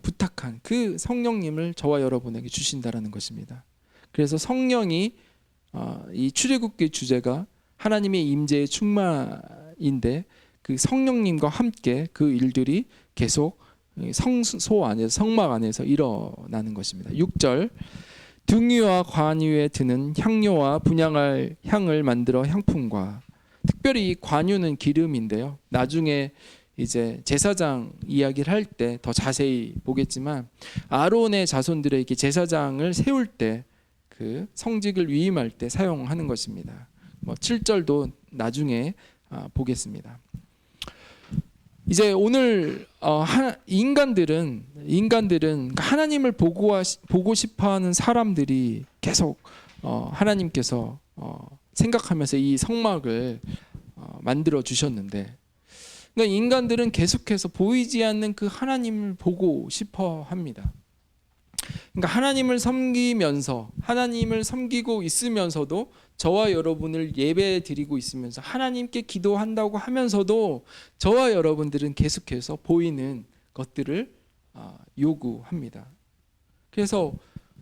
부탁한 그 성령님을 저와 여러분에게 주신다라는 것입니다. 그래서 성령이 이 출애굽기 주제가 하나님의 임재의 충만인데 그 성령님과 함께 그 일들이 계속 성소 안에서 성막 안에서 일어나는 것입니다. 6절 등유와 관유에 드는 향료와 분향할 향을 만들어 향품과 특별히 이 관유는 기름인데요. 나중에 이제 제사장 이야기를 할 때 더 자세히 보겠지만 아론의 자손들에게 제사장을 세울 때 그 성직을 위임할 때 사용하는 것입니다. 7절도 나중에 보겠습니다. 이제 오늘 인간들은 하나님을 보고 싶어하는 사람들이 계속 하나님께서 생각하면서 이 성막을 만들어 주셨는데, 그러니까 인간들은 계속해서 보이지 않는 그 하나님을 보고 싶어 합니다. 그러니까 하나님을 섬기면서 하나님을 섬기고 있으면서도 저와 여러분을 예배 드리고 있으면서 하나님께 기도한다고 하면서도 저와 여러분들은 계속해서 보이는 것들을 요구합니다. 그래서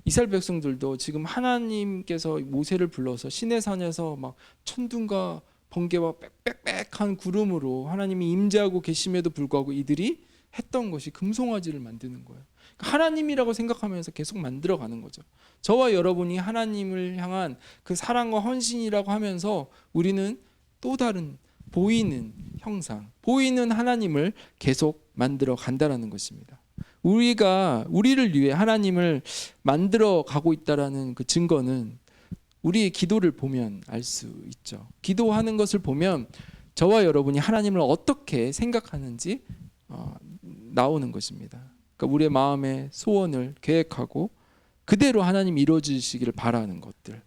이스라엘 백성들도 지금 하나님께서 모세를 불러서 시내산에서 막 천둥과 번개와 빽빽빽한 구름으로 하나님이 임재하고 계심에도 불구하고 이들이 했던 것이 금송아지를 만드는 거예요. 하나님이라고 생각하면서 계속 만들어가는 거죠. 저와 여러분이 하나님을 향한 그 사랑과 헌신이라고 하면서 우리는 또 다른 보이는 형상, 보이는 하나님을 계속 만들어 간다라는 것입니다. 우리를 위해 하나님을 만들어 가고 있다라는 그 증거는 우리의 기도를 보면 알 수 있죠. 기도하는 것을 보면 저와 여러분이 하나님을 어떻게 생각하는지 나오는 것입니다. 그러니까 우리의 마음의 소원을 계획하고 그대로 하나님이 이루어 주시기를 바라는 것들.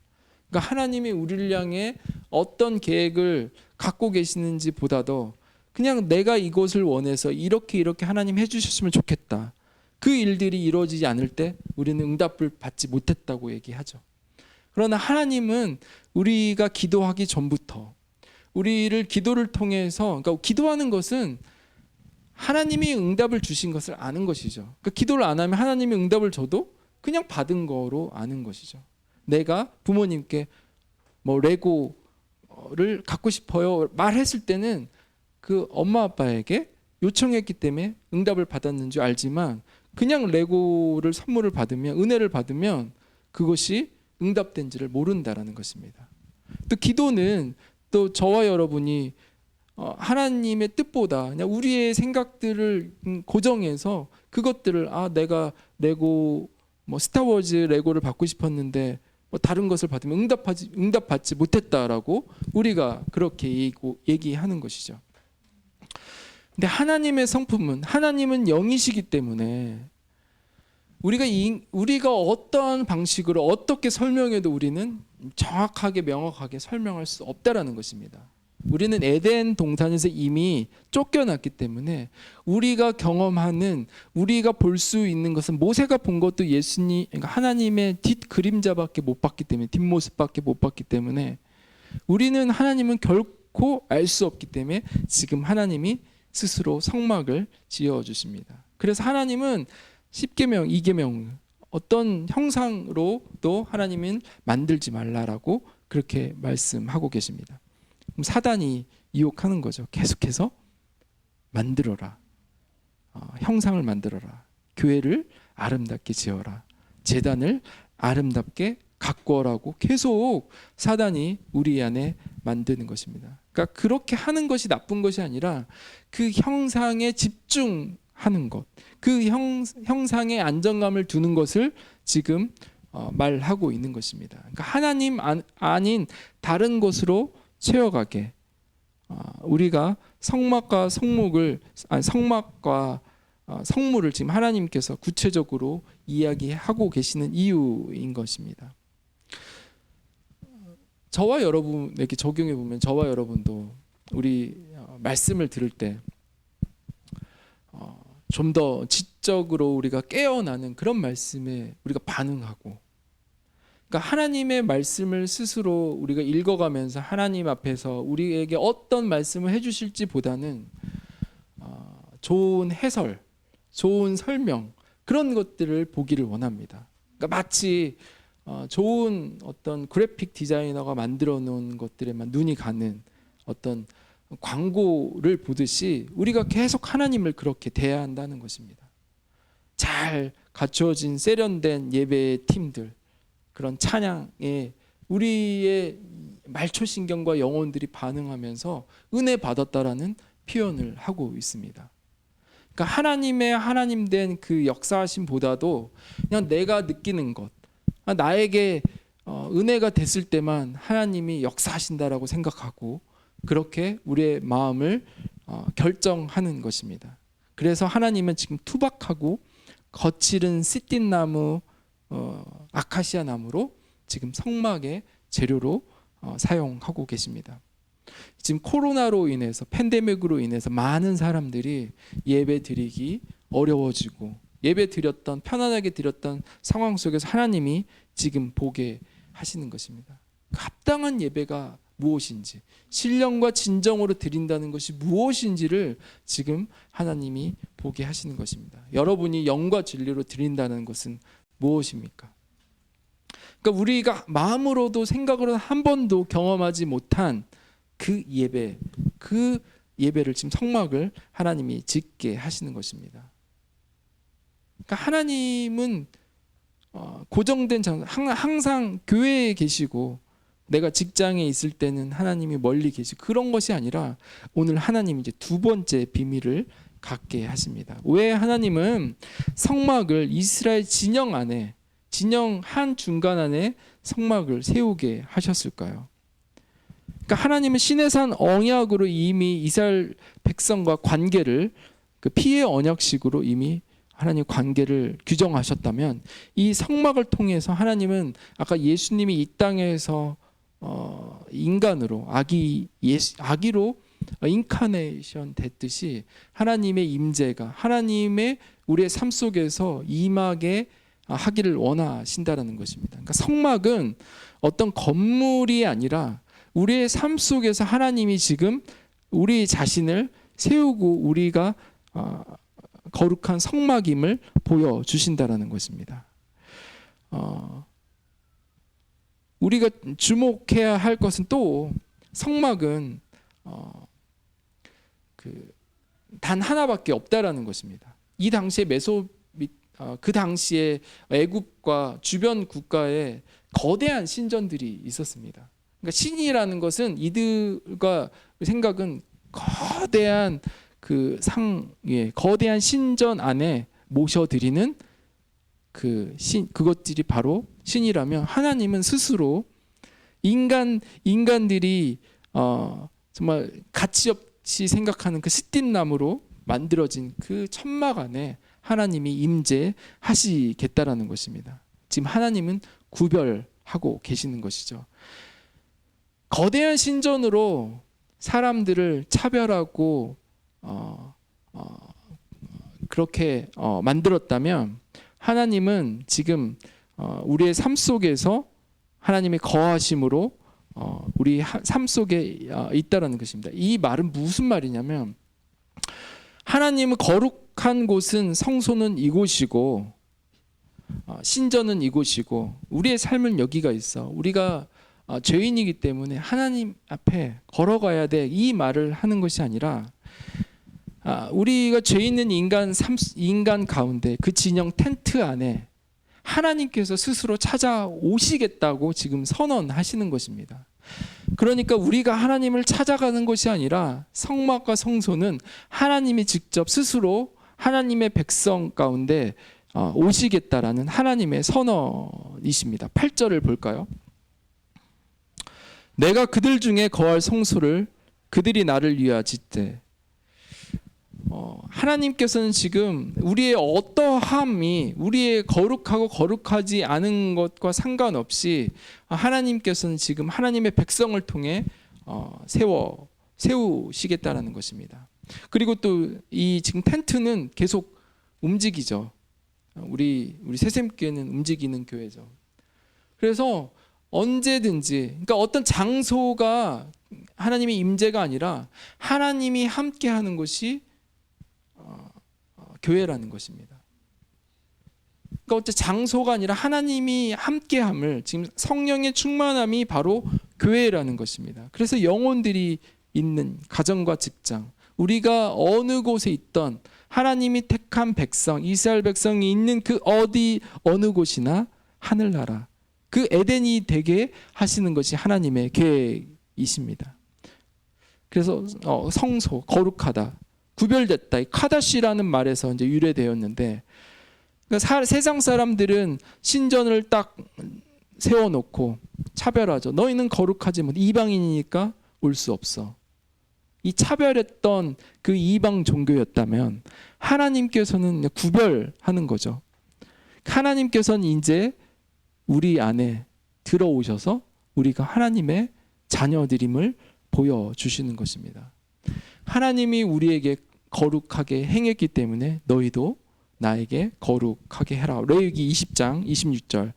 그러니까 하나님이 우리를 향해 어떤 계획을 갖고 계시는지 보다도 그냥 내가 이것을 원해서 이렇게 하나님 해주셨으면 좋겠다. 그 일들이 이루어지지 않을 때 우리는 응답을 받지 못했다고 얘기하죠. 그러나 하나님은 우리가 기도하기 전부터 우리를 기도를 통해서, 그러니까 기도하는 것은 하나님이 응답을 주신 것을 아는 것이죠. 그러니까 기도를 안 하면 하나님이 응답을 줘도 그냥 받은 거로 아는 것이죠. 내가 부모님께 레고를 갖고 싶어요 말했을 때는 그 엄마 아빠에게 요청했기 때문에 응답을 받았는 줄 알지만 그냥 레고를 선물을 받으면, 은혜를 받으면 그것이 응답된지를 모른다라는 것입니다. 또 기도는 또 저와 여러분이 하나님의 뜻보다 그냥 우리의 생각들을 고정해서 그것들을 내가 레고 스타워즈 레고를 받고 싶었는데 다른 것을 받으면 응답받지 못했다라고 우리가 그렇게 얘기하는 것이죠. 근데 하나님의 성품은, 하나님은 영이시기 때문에 우리가 어떠한 방식으로 어떻게 설명해도 우리는 정확하게 명확하게 설명할 수 없다라는 것입니다. 우리는 에덴 동산에서 이미 쫓겨났기 때문에 우리가 경험하는, 우리가 볼 수 있는 것은 모세가 본 것도 그러니까 하나님의 뒷 그림자밖에 못 봤기 때문에, 뒷모습밖에 못 봤기 때문에 우리는 하나님은 결코 알 수 없기 때문에 지금 하나님이 스스로 성막을 지어 주십니다. 그래서 하나님은 10계명, 2계명 어떤 형상으로도 하나님은 만들지 말라라고 그렇게 말씀하고 계십니다. 그럼 사단이 유혹하는 거죠. 계속해서 만들어라. 형상을 만들어라. 교회를 아름답게 지어라. 제단을 아름답게 가꾸어라고 계속 사단이 우리 안에 만드는 것입니다. 그러니까 그렇게 하는 것이 나쁜 것이 아니라 그 형상에 집중하는 것, 그 형상에 안정감을 두는 것을 지금 말하고 있는 것입니다. 그러니까 하나님 아닌 다른 것으로 채워가게 우리가 성막과 성물을 지금 하나님께서 구체적으로 이야기하고 계시는 이유인 것입니다. 저와 여러분에게 적용해 보면 저와 여러분도 우리 말씀을 들을 때 좀 더 지적으로 우리가 깨어나는 그런 말씀에 우리가 반응하고, 그러니까 하나님의 말씀을 스스로 우리가 읽어가면서 하나님 앞에서 우리에게 어떤 말씀을 해주실지 보다는 좋은 해설, 좋은 설명, 그런 것들을 보기를 원합니다. 그러니까 마치 좋은 어떤 그래픽 디자이너가 만들어 놓은 것들에만 눈이 가는 어떤 광고를 보듯이 우리가 계속 하나님을 그렇게 대해야 한다는 것입니다. 잘 갖추어진 세련된 예배의 팀들, 그런 찬양에 우리의 말초신경과 영혼들이 반응하면서 은혜 받았다라는 표현을 하고 있습니다. 그러니까 하나님의 하나님 된 그 역사하심보다도 그냥 내가 느끼는 것, 나에게 은혜가 됐을 때만 하나님이 역사하신다라고 생각하고 그렇게 우리의 마음을 결정하는 것입니다. 그래서 하나님은 지금 투박하고 거칠은 시띠나무, 아카시아 나무로 지금 성막의 재료로 사용하고 계십니다. 지금 코로나로 인해서, 팬데믹으로 인해서 많은 사람들이 예배 드리기 어려워지고 예배 드렸던, 편안하게 드렸던 상황 속에서 하나님이 지금 보게 하시는 것입니다. 합당한 예배가 무엇인지, 신령과 진정으로 드린다는 것이 무엇인지를 지금 하나님이 보게 하시는 것입니다. 여러분이 영과 진리로 드린다는 것은 무엇입니까? 그러니까 우리가 마음으로도 생각으로 한 번도 경험하지 못한 그 예배를 지금 성막을 하나님이 짓게 하시는 것입니다. 그러니까 하나님은 고정된 장소, 항상 교회에 계시고 내가 직장에 있을 때는 하나님이 멀리 계시고 그런 것이 아니라 오늘 하나님이 이제 두 번째 비밀을 갖게 하십니다. 왜 하나님은 성막을 이스라엘 진영 안에, 진영 한 중간 안에 성막을 세우게 하셨을까요? 그러니까 하나님은 시내산 언약으로 이미 이스라엘 백성과 관계를 그 피의 언약식으로 이미 하나님 관계를 규정하셨다면 이 성막을 통해서 하나님은 아까 예수님이 이 땅에서 인간으로 아기로 인카네이션 됐듯이 하나님의 임재가 하나님의 우리의 삶 속에서 임하게 하기를 원하신다라는 것입니다. 그러니까 성막은 어떤 건물이 아니라 우리의 삶 속에서 하나님이 지금 우리 자신을 세우고 우리가 거룩한 성막임을 보여주신다라는 것입니다. 우리가 주목해야 할 것은 또 성막은 단 하나밖에 없다라는 것입니다. 이 당시에 그 당시에 애굽과 주변 국가에 거대한 신전들이 있었습니다. 그러니까 신이라는 것은 이들과 생각은 거대한 거대한 신전 안에 모셔드리는 그것들이 바로 신이라면 하나님은 스스로 인간들이 정말 가치 없이 생각하는 그 스틴나무로 만들어진 그 천막 안에 하나님이 임재하시겠다라는 것입니다. 지금 하나님은 구별하고 계시는 것이죠. 거대한 신전으로 사람들을 차별하고 그렇게 만들었다면 하나님은 지금 우리의 삶 속에서 하나님의 거하심으로 우리 삶 속에 있다라는 것입니다. 이 말은 무슨 말이냐면 하나님은 거룩한 곳은 성소는 이곳이고 신전은 이곳이고 우리의 삶은 여기가 있어. 우리가 죄인이기 때문에 하나님 앞에 걸어가야 돼. 이 말을 하는 것이 아니라 우리가 죄 있는 인간 가운데 그 진영 텐트 안에 하나님께서 스스로 찾아오시겠다고 지금 선언하시는 것입니다. 그러니까 우리가 하나님을 찾아가는 것이 아니라 성막과 성소는 하나님이 직접 스스로 하나님의 백성 가운데 오시겠다라는 하나님의 선언이십니다. 8절을 볼까요? 내가 그들 중에 거할 성소를 그들이 나를 위하여 짓되. 하나님께서는 지금 우리의 어떠함이 우리의 거룩하고 거룩하지 않은 것과 상관없이 하나님께서는 지금 하나님의 백성을 통해 세우시겠다라는 것입니다. 그리고 또 이 지금 텐트는 계속 움직이죠. 우리 새샘교회는 움직이는 교회죠. 그래서 언제든지, 그러니까 어떤 장소가 하나님의 임재가 아니라 하나님이 함께하는 것이 교회라는 것입니다. 그러니까 어떤 장소가 아니라 하나님이 함께함을, 지금 성령의 충만함이 바로 교회라는 것입니다. 그래서 영혼들이 있는 가정과 직장, 우리가 어느 곳에 있던 하나님이 택한 백성, 이스라엘 백성이 있는 그 어느 곳이나 하늘나라, 그 에덴이 되게 하시는 것이 하나님의 계획이십니다. 그래서 성소, 거룩하다, 구별됐다, 이 카다시라는 말에서 이제 유래되었는데, 그러니까 세상 사람들은 신전을 딱 세워놓고 차별하죠. 너희는 거룩하지 못, 이방인이니까 올 수 없어. 이 차별했던 그 이방 종교였다면 하나님께서는 구별하는 거죠. 하나님께서는 이제 우리 안에 들어오셔서 우리가 하나님의 자녀들임을 보여주시는 것입니다. 하나님이 우리에게 거룩하게 행했기 때문에 너희도 나에게 거룩하게 해라. 레위기 20장 26절.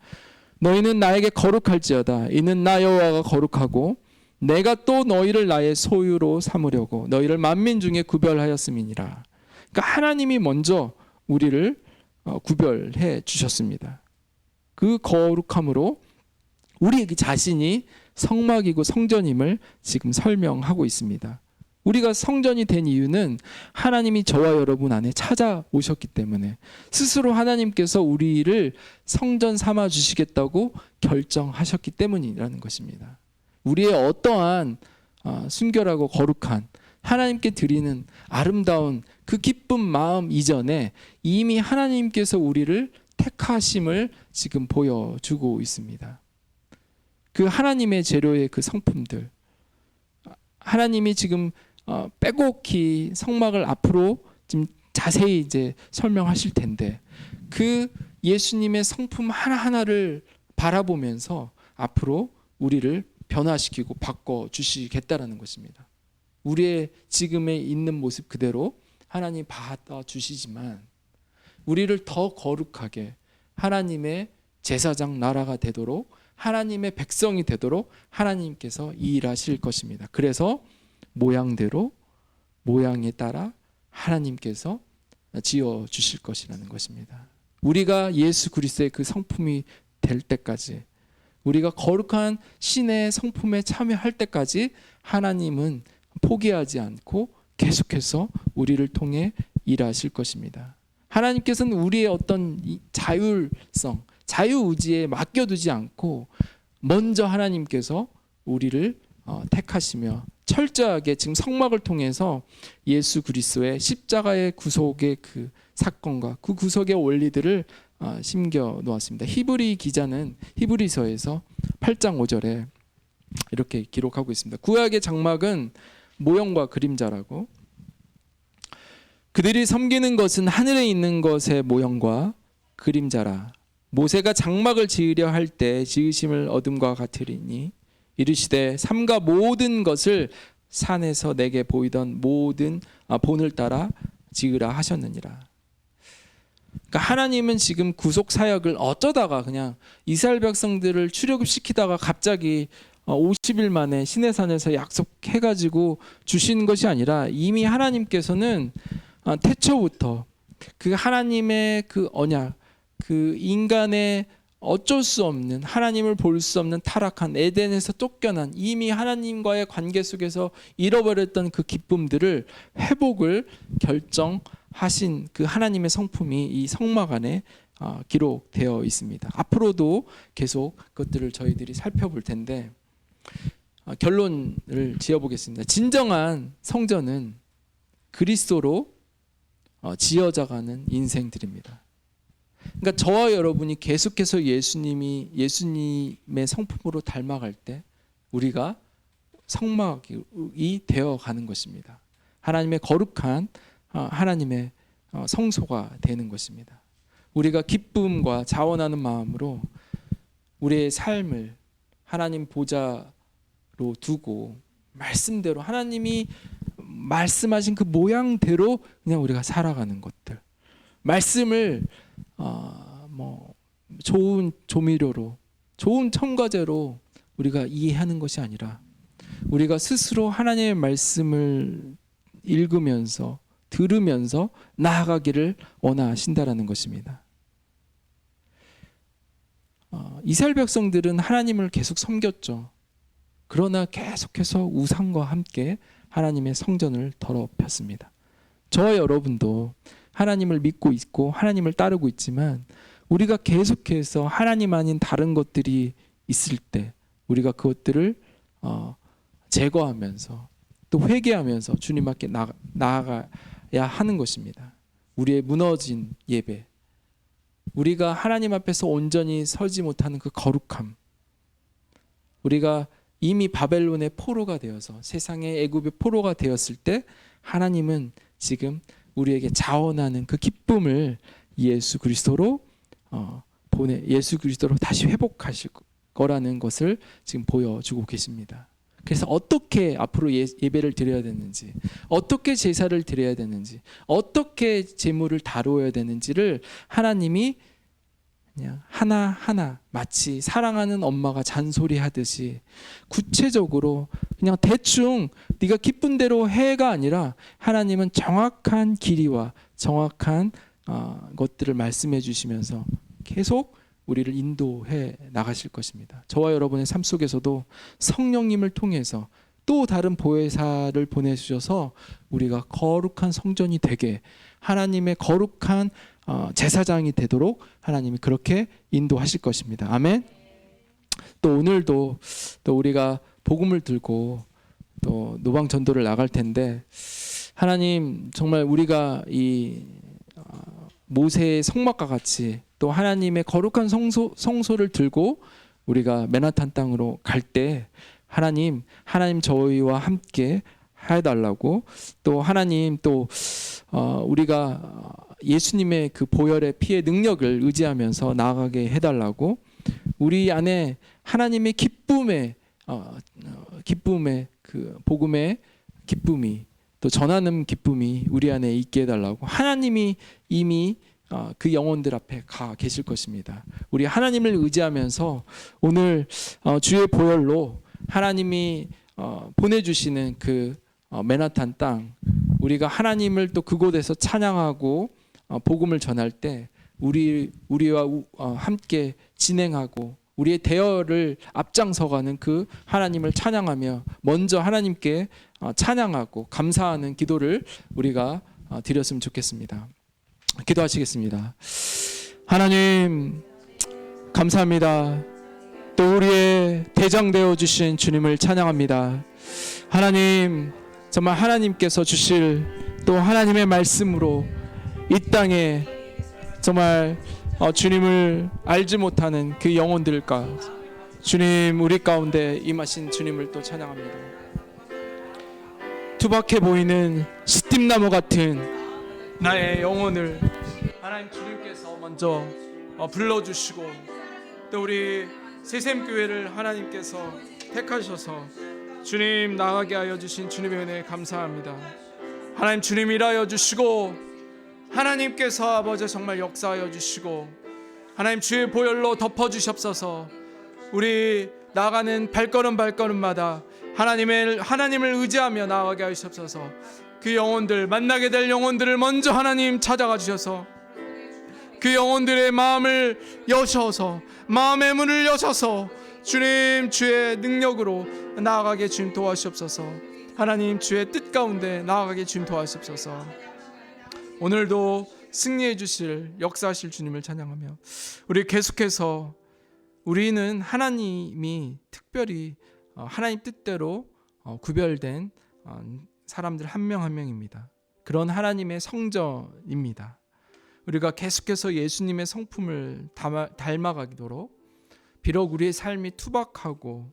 너희는 나에게 거룩할지어다. 이는 나 여호와가 거룩하고 내가 또 너희를 나의 소유로 삼으려고 너희를 만민 중에 구별하였음이니라. 그러니까 하나님이 먼저 우리를 구별해 주셨습니다. 그 거룩함으로 우리 자신이 성막이고 성전임을 지금 설명하고 있습니다. 우리가 성전이 된 이유는 하나님이 저와 여러분 안에 찾아오셨기 때문에, 스스로 하나님께서 우리를 성전 삼아 주시겠다고 결정하셨기 때문이라는 것입니다. 우리의 어떠한 순결하고 거룩한 하나님께 드리는 아름다운 그 기쁜 마음 이전에 이미 하나님께서 우리를 택하심을 지금 보여주고 있습니다. 그 하나님의 재료의 그 성품들, 하나님이 지금 빼곡히 성막을 앞으로 지금 자세히 이제 설명하실 텐데, 그 예수님의 성품 하나하나를 바라보면서 앞으로 우리를 변화시키고 바꿔 주시겠다라는 것입니다. 우리의 지금에 있는 모습 그대로 하나님 받아 주시지만 우리를 더 거룩하게 하나님의 제사장 나라가 되도록, 하나님의 백성이 되도록 하나님께서 일하실 것입니다. 그래서 모양대로, 모양에 따라 하나님께서 지어 주실 것이라는 것입니다. 우리가 예수 그리스도의 그 성품이 될 때까지, 우리가 거룩한 신의 성품에 참여할 때까지 하나님은 포기하지 않고 계속해서 우리를 통해 일하실 것입니다. 하나님께서는 우리의 어떤 자율성, 자유의지에 맡겨두지 않고 먼저 하나님께서 우리를 택하시며 철저하게 지금 성막을 통해서 예수 그리스도의 십자가의 구속의 그 사건과 그 구속의 원리들을 심겨 놓았습니다. 히브리 기자는 히브리서에서 8장 5절에 이렇게 기록하고 있습니다. 구약의 장막은 모형과 그림자라고, 그들이 섬기는 것은 하늘에 있는 것의 모형과 그림자라. 모세가 장막을 지으려 할 때 지으심을 어둠과 같으리니 이르시되 삼가 모든 것을 산에서 내게 보이던 모든 본을 따라 지으라 하셨느니라. 그러니까 하나님은 지금 구속 사역을 어쩌다가 그냥 이스라엘 백성들을 출애굽시키다가 갑자기 50일 만에 시내산에서 약속해가지고 주신 것이 아니라 이미 하나님께서는 태초부터 그 하나님의 그 언약, 그 인간의 어쩔 수 없는, 하나님을 볼 수 없는 타락한 에덴에서 쫓겨난, 이미 하나님과의 관계 속에서 잃어버렸던 그 기쁨들을 회복을 결정하신 그 하나님의 성품이 이 성막 안에 기록되어 있습니다. 앞으로도 계속 그것들을 저희들이 살펴볼 텐데 결론을 지어보겠습니다. 진정한 성전은 그리스도로 지어져가는 인생들입니다. 그러니까 저와 여러분이 계속해서 예수님의 성품으로 닮아갈 때 우리가 성막이 되어가는 것입니다. 하나님의 거룩한 하나님의 성소가 되는 것입니다. 우리가 기쁨과 자원하는 마음으로 우리의 삶을 하나님 보좌로 두고 말씀대로, 하나님이 말씀하신 그 모양대로 그냥 우리가 살아가는 것들, 말씀을 좋은 조미료로, 좋은 첨가제로 우리가 이해하는 것이 아니라 우리가 스스로 하나님의 말씀을 읽으면서 들으면서 나아가기를 원하신다라는 것입니다. 이스라엘 백성들은 하나님을 계속 섬겼죠. 그러나 계속해서 우상과 함께 하나님의 성전을 더럽혔습니다. 저와 여러분도 하나님을 믿고 있고 하나님을 따르고 있지만 우리가 계속해서 하나님 아닌 다른 것들이 있을 때 우리가 그것들을 제거하면서 또 회개하면서 주님 앞에 나아가야 하는 것입니다. 우리의 무너진 예배, 우리가 하나님 앞에서 온전히 서지 못하는 그 거룩함, 우리가 이미 바벨론의 포로가 되어서 세상의 애굽의 포로가 되었을 때 하나님은 지금 우리에게 자원하는 그 기쁨을 예수 그리스도로 예수 그리스도로 다시 회복하실 거라는 것을 지금 보여주고 계십니다. 그래서 어떻게 앞으로 예배를 드려야 되는지, 어떻게 제사를 드려야 되는지, 어떻게 제물을 다루어야 되는지를 하나님이 그냥 하나하나 마치 사랑하는 엄마가 잔소리하듯이 구체적으로 그냥 대충 네가 기쁜 대로 해가 아니라 하나님은 정확한 길이와 정확한 것들을 말씀해 주시면서 계속 우리를 인도해 나가실 것입니다. 저와 여러분의 삶 속에서도 성령님을 통해서 또 다른 보혜사를 보내주셔서 우리가 거룩한 성전이 되게, 하나님의 거룩한 제사장이 되도록 하나님이 그렇게 인도하실 것입니다. 아멘. 또 오늘도 또 우리가 복음을 들고 또 노방 전도를 나갈 텐데, 하나님 정말 우리가 이 모세의 성막과 같이 또 하나님의 거룩한 성소를 들고 우리가 맨하탄 땅으로 갈 때 하나님 저희와 함께 해달라고, 또 하나님 또 우리가 예수님의 그 보혈의 피의 능력을 의지하면서 나아가게 해달라고, 우리 안에 하나님의 기쁨의 그 복음의 기쁨이, 또 전하는 기쁨이 우리 안에 있게 해달라고, 하나님이 이미 그 영혼들 앞에 가 계실 것입니다. 우리 하나님을 의지하면서 오늘 주의 보혈로 하나님이 보내주시는 그 맨하탄 땅, 우리가 하나님을 또 그곳에서 찬양하고 복음을 전할 때 우리와 함께 진행하고 우리의 대열을 앞장서가는 그 하나님을 찬양하며 먼저 하나님께 찬양하고 감사하는 기도를 우리가 드렸으면 좋겠습니다. 기도하시겠습니다. 하나님 감사합니다. 또 우리의 대장 되어 주신 주님을 찬양합니다. 하나님 정말 하나님께서 주실 또 하나님의 말씀으로 이 땅에 정말 주님을 알지 못하는 그 영혼들과 주님 우리 가운데 임하신 주님을 또 찬양합니다. 투박해 보이는 시띠나무 같은 나의 영혼을 하나님 주님께서 먼저 불러주시고, 또 우리 새샘교회를 하나님께서 택하셔서 주님 나가게 하여 주신 주님의 은혜에 감사합니다. 하나님 주님 일하여 주시고, 하나님께서 아버지 정말 역사하여 주시고, 하나님 주의 보혈로 덮어주시옵소서. 우리 나가는 발걸음마다 하나님을 의지하며 나아가게 하시옵소서. 그 영혼들, 만나게 될 영혼들을 먼저 하나님 찾아가 주셔서 그 영혼들의 마음을 여셔서, 마음의 문을 여셔서 주님 주의 능력으로 나아가게 주님 도와주시옵소서. 하나님 주의 뜻 가운데 나아가게 주님 도와주시옵소서. 오늘도 승리해 주실 역사하실 주님을 찬양하며 우리 계속해서 우리는 하나님이 특별히 하나님 뜻대로 구별된 사람들 한 명 한 명입니다. 그런 하나님의 성전입니다. 우리가 계속해서 예수님의 성품을 닮아가도록, 비록 우리의 삶이 투박하고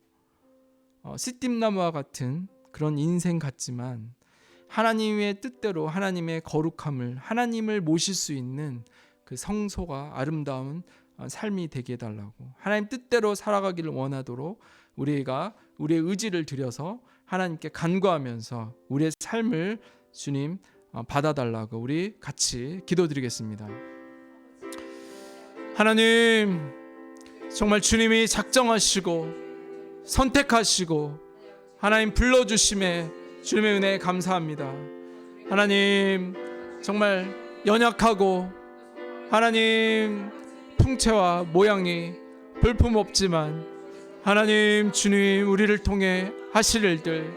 씨띠나무와 같은 그런 인생 같지만 하나님의 뜻대로 하나님의 거룩함을, 하나님을 모실 수 있는 그 성소가 아름다운 삶이 되게 해달라고, 하나님 뜻대로 살아가기를 원하도록 우리가 우리의 의지를 들여서 하나님께 간구하면서 우리의 삶을 주님 받아달라고 우리 같이 기도드리겠습니다. 하나님, 정말 주님이 작정하시고 선택하시고 하나님 불러주심에 주님의 은혜에 감사합니다. 하나님, 정말 연약하고 하나님 풍채와 모양이 볼품없지만 하나님, 주님 우리를 통해 하실 일들,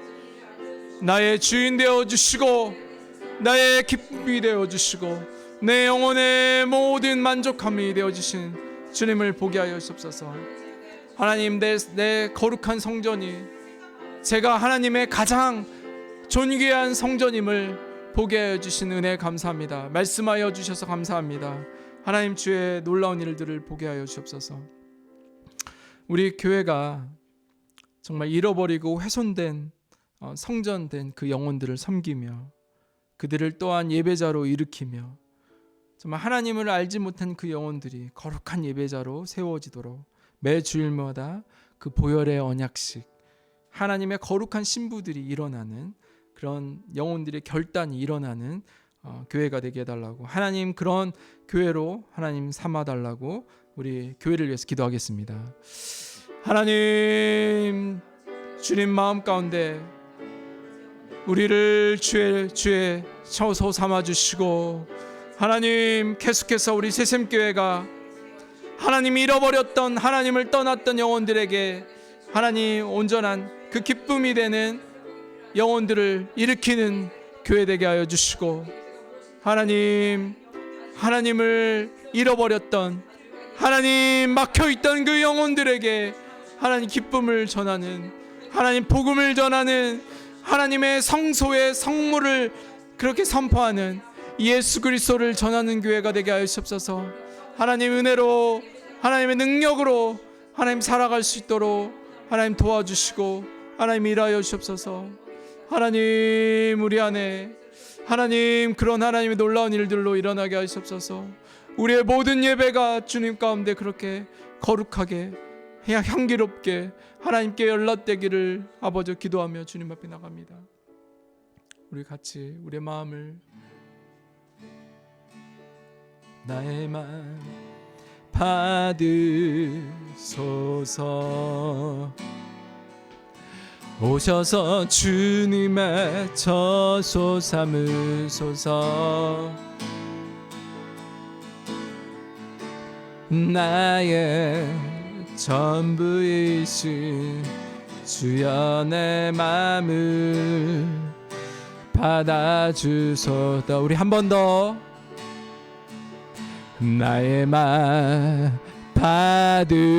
나의 주인 되어주시고 나의 기쁨이 되어주시고 내 영혼의 모든 만족함이 되어주신 주님을 보게 하여 주옵소서. 하나님, 내 거룩한 성전이 제가 하나님의 가장 존귀한 성전임을 보게 하여 주신 은혜 감사합니다. 말씀하여 주셔서 감사합니다. 하나님, 주의 놀라운 일들을 보게 하여 주옵소서. 우리 교회가 정말 잃어버리고 훼손된 성전된 그 영혼들을 섬기며 그들을 또한 예배자로 일으키며 정말 하나님을 알지 못한 그 영혼들이 거룩한 예배자로 세워지도록 매 주일마다 그 보혈의 언약식, 하나님의 거룩한 신부들이 일어나는 그런 영혼들의 결단이 일어나는 교회가 되게 해달라고, 하나님 그런 교회로 하나님 삼아달라고 우리 교회를 위해서 기도하겠습니다. 하나님, 주님 마음 가운데 우리를 주의 처소 삼아주시고 하나님, 계속해서 우리 새샘교회가 하나님 잃어버렸던, 하나님을 떠났던 영혼들에게 하나님 온전한 그 기쁨이 되는 영혼들을 일으키는 교회 되게 하여 주시고, 하나님, 하나님을 잃어버렸던, 하나님 막혀있던 그 영혼들에게 하나님 기쁨을 전하는, 하나님 복음을 전하는, 하나님의 성소의 성물을 그렇게 선포하는 예수 그리스도를 전하는 교회가 되게 하여 주옵소서. 하나님 은혜로, 하나님의 능력으로 하나님 살아갈 수 있도록 하나님 도와주시고 하나님 일하여 주옵소서. 하나님, 우리 안에 하나님 그런 하나님의 놀라운 일들로 일어나게 하시옵소서. 우리의 모든 예배가 주님 가운데 그렇게 거룩하게 향기롭게 하나님께 연락되기를 아버지 기도하며 주님 앞에 나갑니다. 우리 같이 우리의 마음을, 나의 마음 받으소서. 오셔서 주님의 처소 삼으소서. 나의 전부이신 주여 내 마음을 받아주소서. 우리 한 번 더. 나의 맘 받으소서.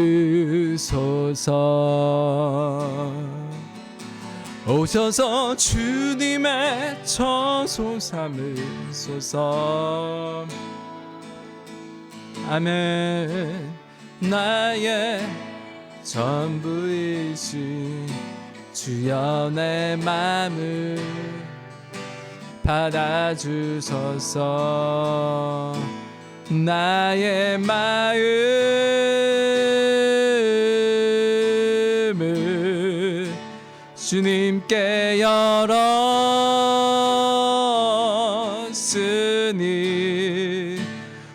오셔서 주님의 처소 삼으소서. 아멘. 나의 전부이신 주여 내 맘을 받아주소서. 나의 마음을 주님께 열었으니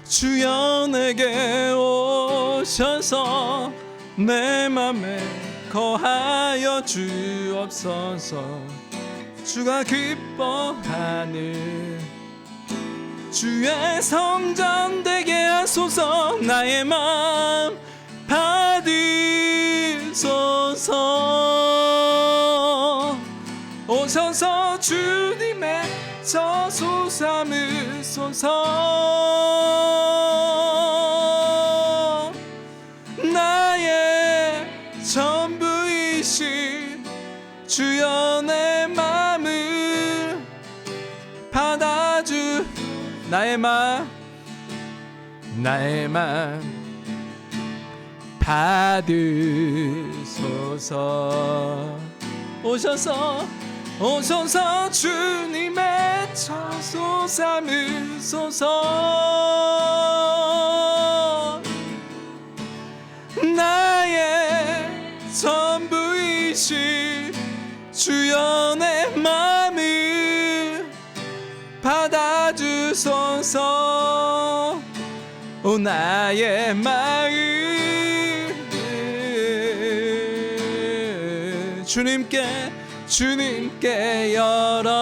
주여 내게 오셔서 내 맘에 거하여 주옵소서. 주가 기뻐하는 주의 성전 되게 하소서. 나의 마음 받으소서. 오셔서 주님의 처소 삼으소서. 나의 전부이신 주여 내 마음을 받아주. 나의 맘 받으소서. 오셔서 주님의 처소 삼으소서. 나의 전부이신 주여 내 맘을 받아주소서. 오 나의 마음 주님께 열었으니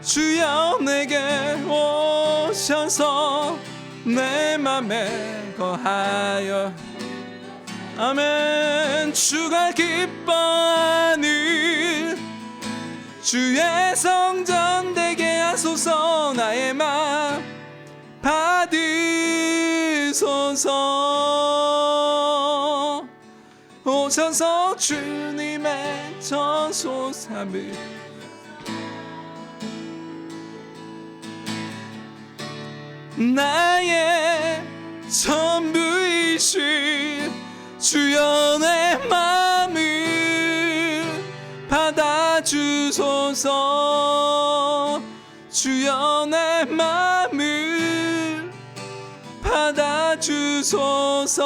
주여 내게 오셔서 내 맘에 거하여 아멘. 주가 기뻐하는 주의 성전 되게 하소서. 나의 맘 받으소서. 오셔서 주님의 전소 삼을 나의 전부이신 주여 내 맘을 받아주소서. 주여 내 맘을 받아주소서.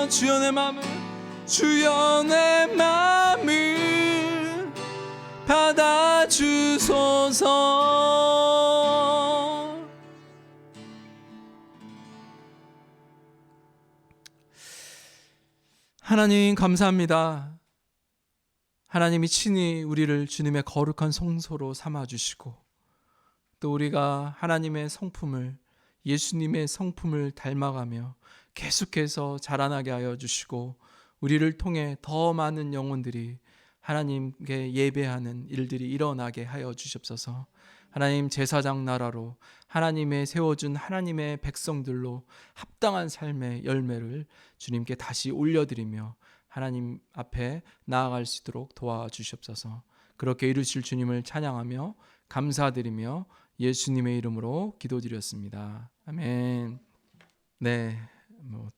주여 내 맘을 주여 내 맘을 받아주소서. 하나님 감사합니다. 하나님이 친히 우리를 주님의 거룩한 성소로 삼아주시고 또 우리가 하나님의 성품을 예수님의 성품을 닮아가며 계속해서 자라나게 하여 주시고 우리를 통해 더 많은 영혼들이 하나님께 예배하는 일들이 일어나게 하여 주시옵소서. 하나님 제사장 나라로 하나님의 세워준 하나님의 백성들로 합당한 삶의 열매를 주님께 다시 올려드리며 하나님 앞에 나아갈 수 있도록 도와주시옵소서. 그렇게 이루실 주님을 찬양하며 감사드리며 예수님의 이름으로 기도드렸습니다. 아멘. 네,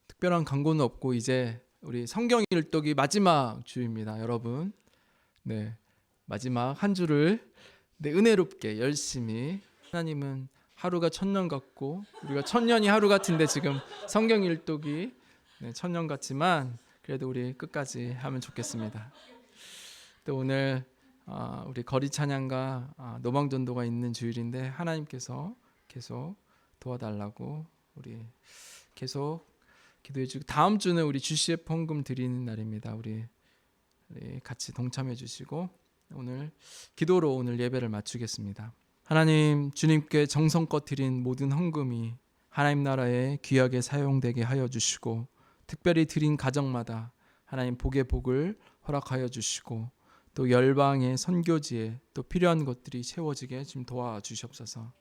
특별한 광고는 없고 이제 우리 성경 일독이 마지막 주입니다, 여러분. 네, 마지막 한 주를 은혜롭게 열심히 하나님은 하루가 천년 같고 우리가 천년이 하루 같은데 지금 성경 일독이 천년 같지만 그래도 우리 끝까지 하면 좋겠습니다. 또 오늘 우리 거리 찬양과 노방전도가 있는 주일인데 하나님께서 계속 도와달라고 우리 계속 기도해 주고 다음 주는 우리 GCF 헌금 드리는 날입니다. 우리 같이 동참해 주시고 오늘 기도로 오늘 예배를 마치겠습니다. 하나님 주님께 정성껏 드린 모든 헌금이 하나님 나라에 귀하게 사용되게 하여 주시고 특별히 드린 가정마다 하나님 복의 복을 허락하여 주시고 또 열방의 선교지에 또 필요한 것들이 채워지게 좀 도와주시옵소서.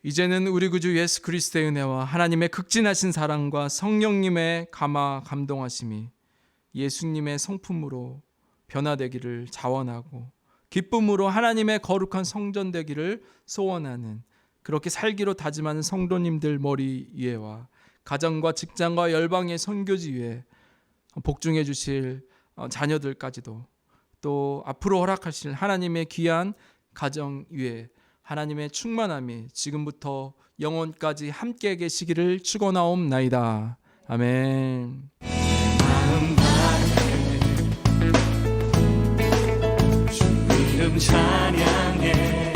이제는 우리 구주 예수 그리스도의 은혜와 하나님의 극진하신 사랑과 성령님의 감동하심이 예수님의 성품으로 변화되기를 자원하고 기쁨으로 하나님의 거룩한 성전 되기를 소원하는 그렇게 살기로 다짐하는 성도님들 머리 위에와 가정과 직장과 열방의 선교지 위에 복중해 주실 자녀들까지도 또 앞으로 허락하실 하나님의 귀한 가정 위에 하나님의 충만함이 지금부터 영원까지 함께 계시기를 축원하옵나이다. 아멘. 주님 찬양해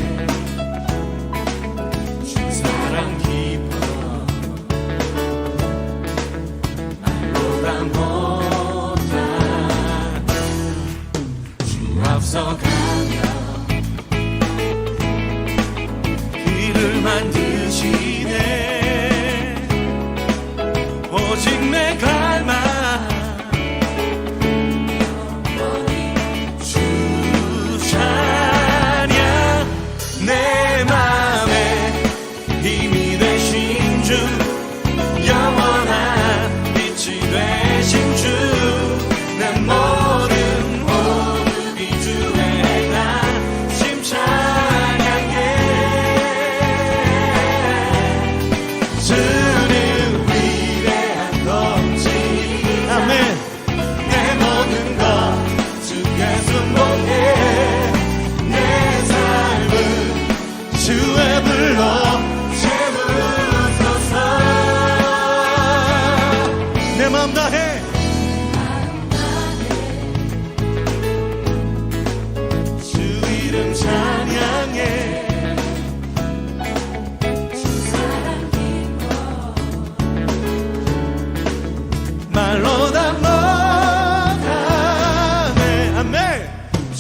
주 사랑 깊어 말보다 못한 주 앞서가며 길을 만드시네 오직 내 갈망 내 맘에 힘이 되신 주 영원한 빛이 되신 주 내 모든 모습이 주의 나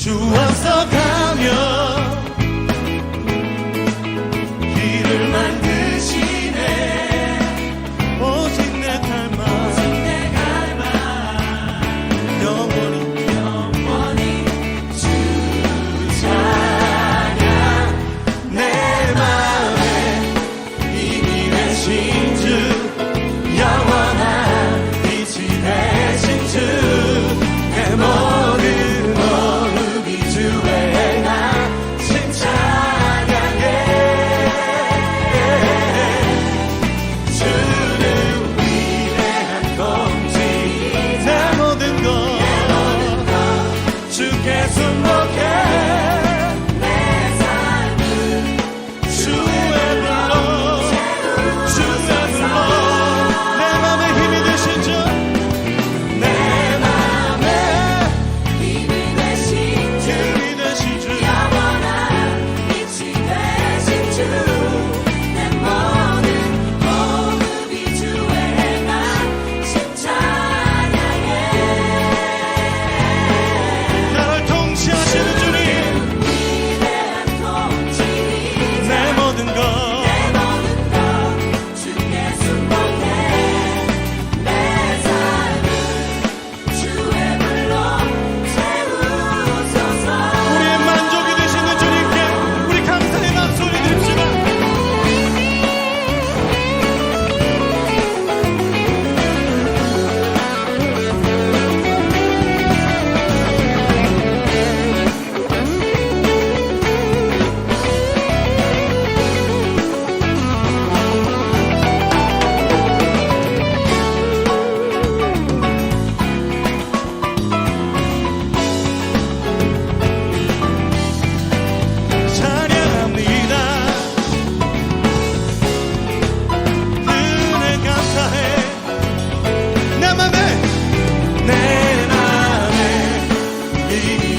주어서 가며 길을 만드시네. 오직 내 닮아 영원히 주 찬양. 내 마음에 이미 되신 주 영원한 빛이 되신 주 내 모든 호흡이 주의 행하신 찬양해. 주는 위대한 공지 내 모든 것 주께 순복해. 내 삶은 주의 불러 주의 불러. 내 맘에 힘이 되신 주 내 맘에 힘이 되신 주 영원한 빛이 되신 주 내 모든 호흡이 주의 행하신 찬양해. 나를 통치하시는 주님 위대한 통치자 내 모든 것 주께 순복해. 내 삶은 주의 불로 채우소서. 우리의 만족이 되시는 주님께 우리 감사의 박수를 드립시다. 찬양합니다. 은혜 감사해. 내 맘에 힘이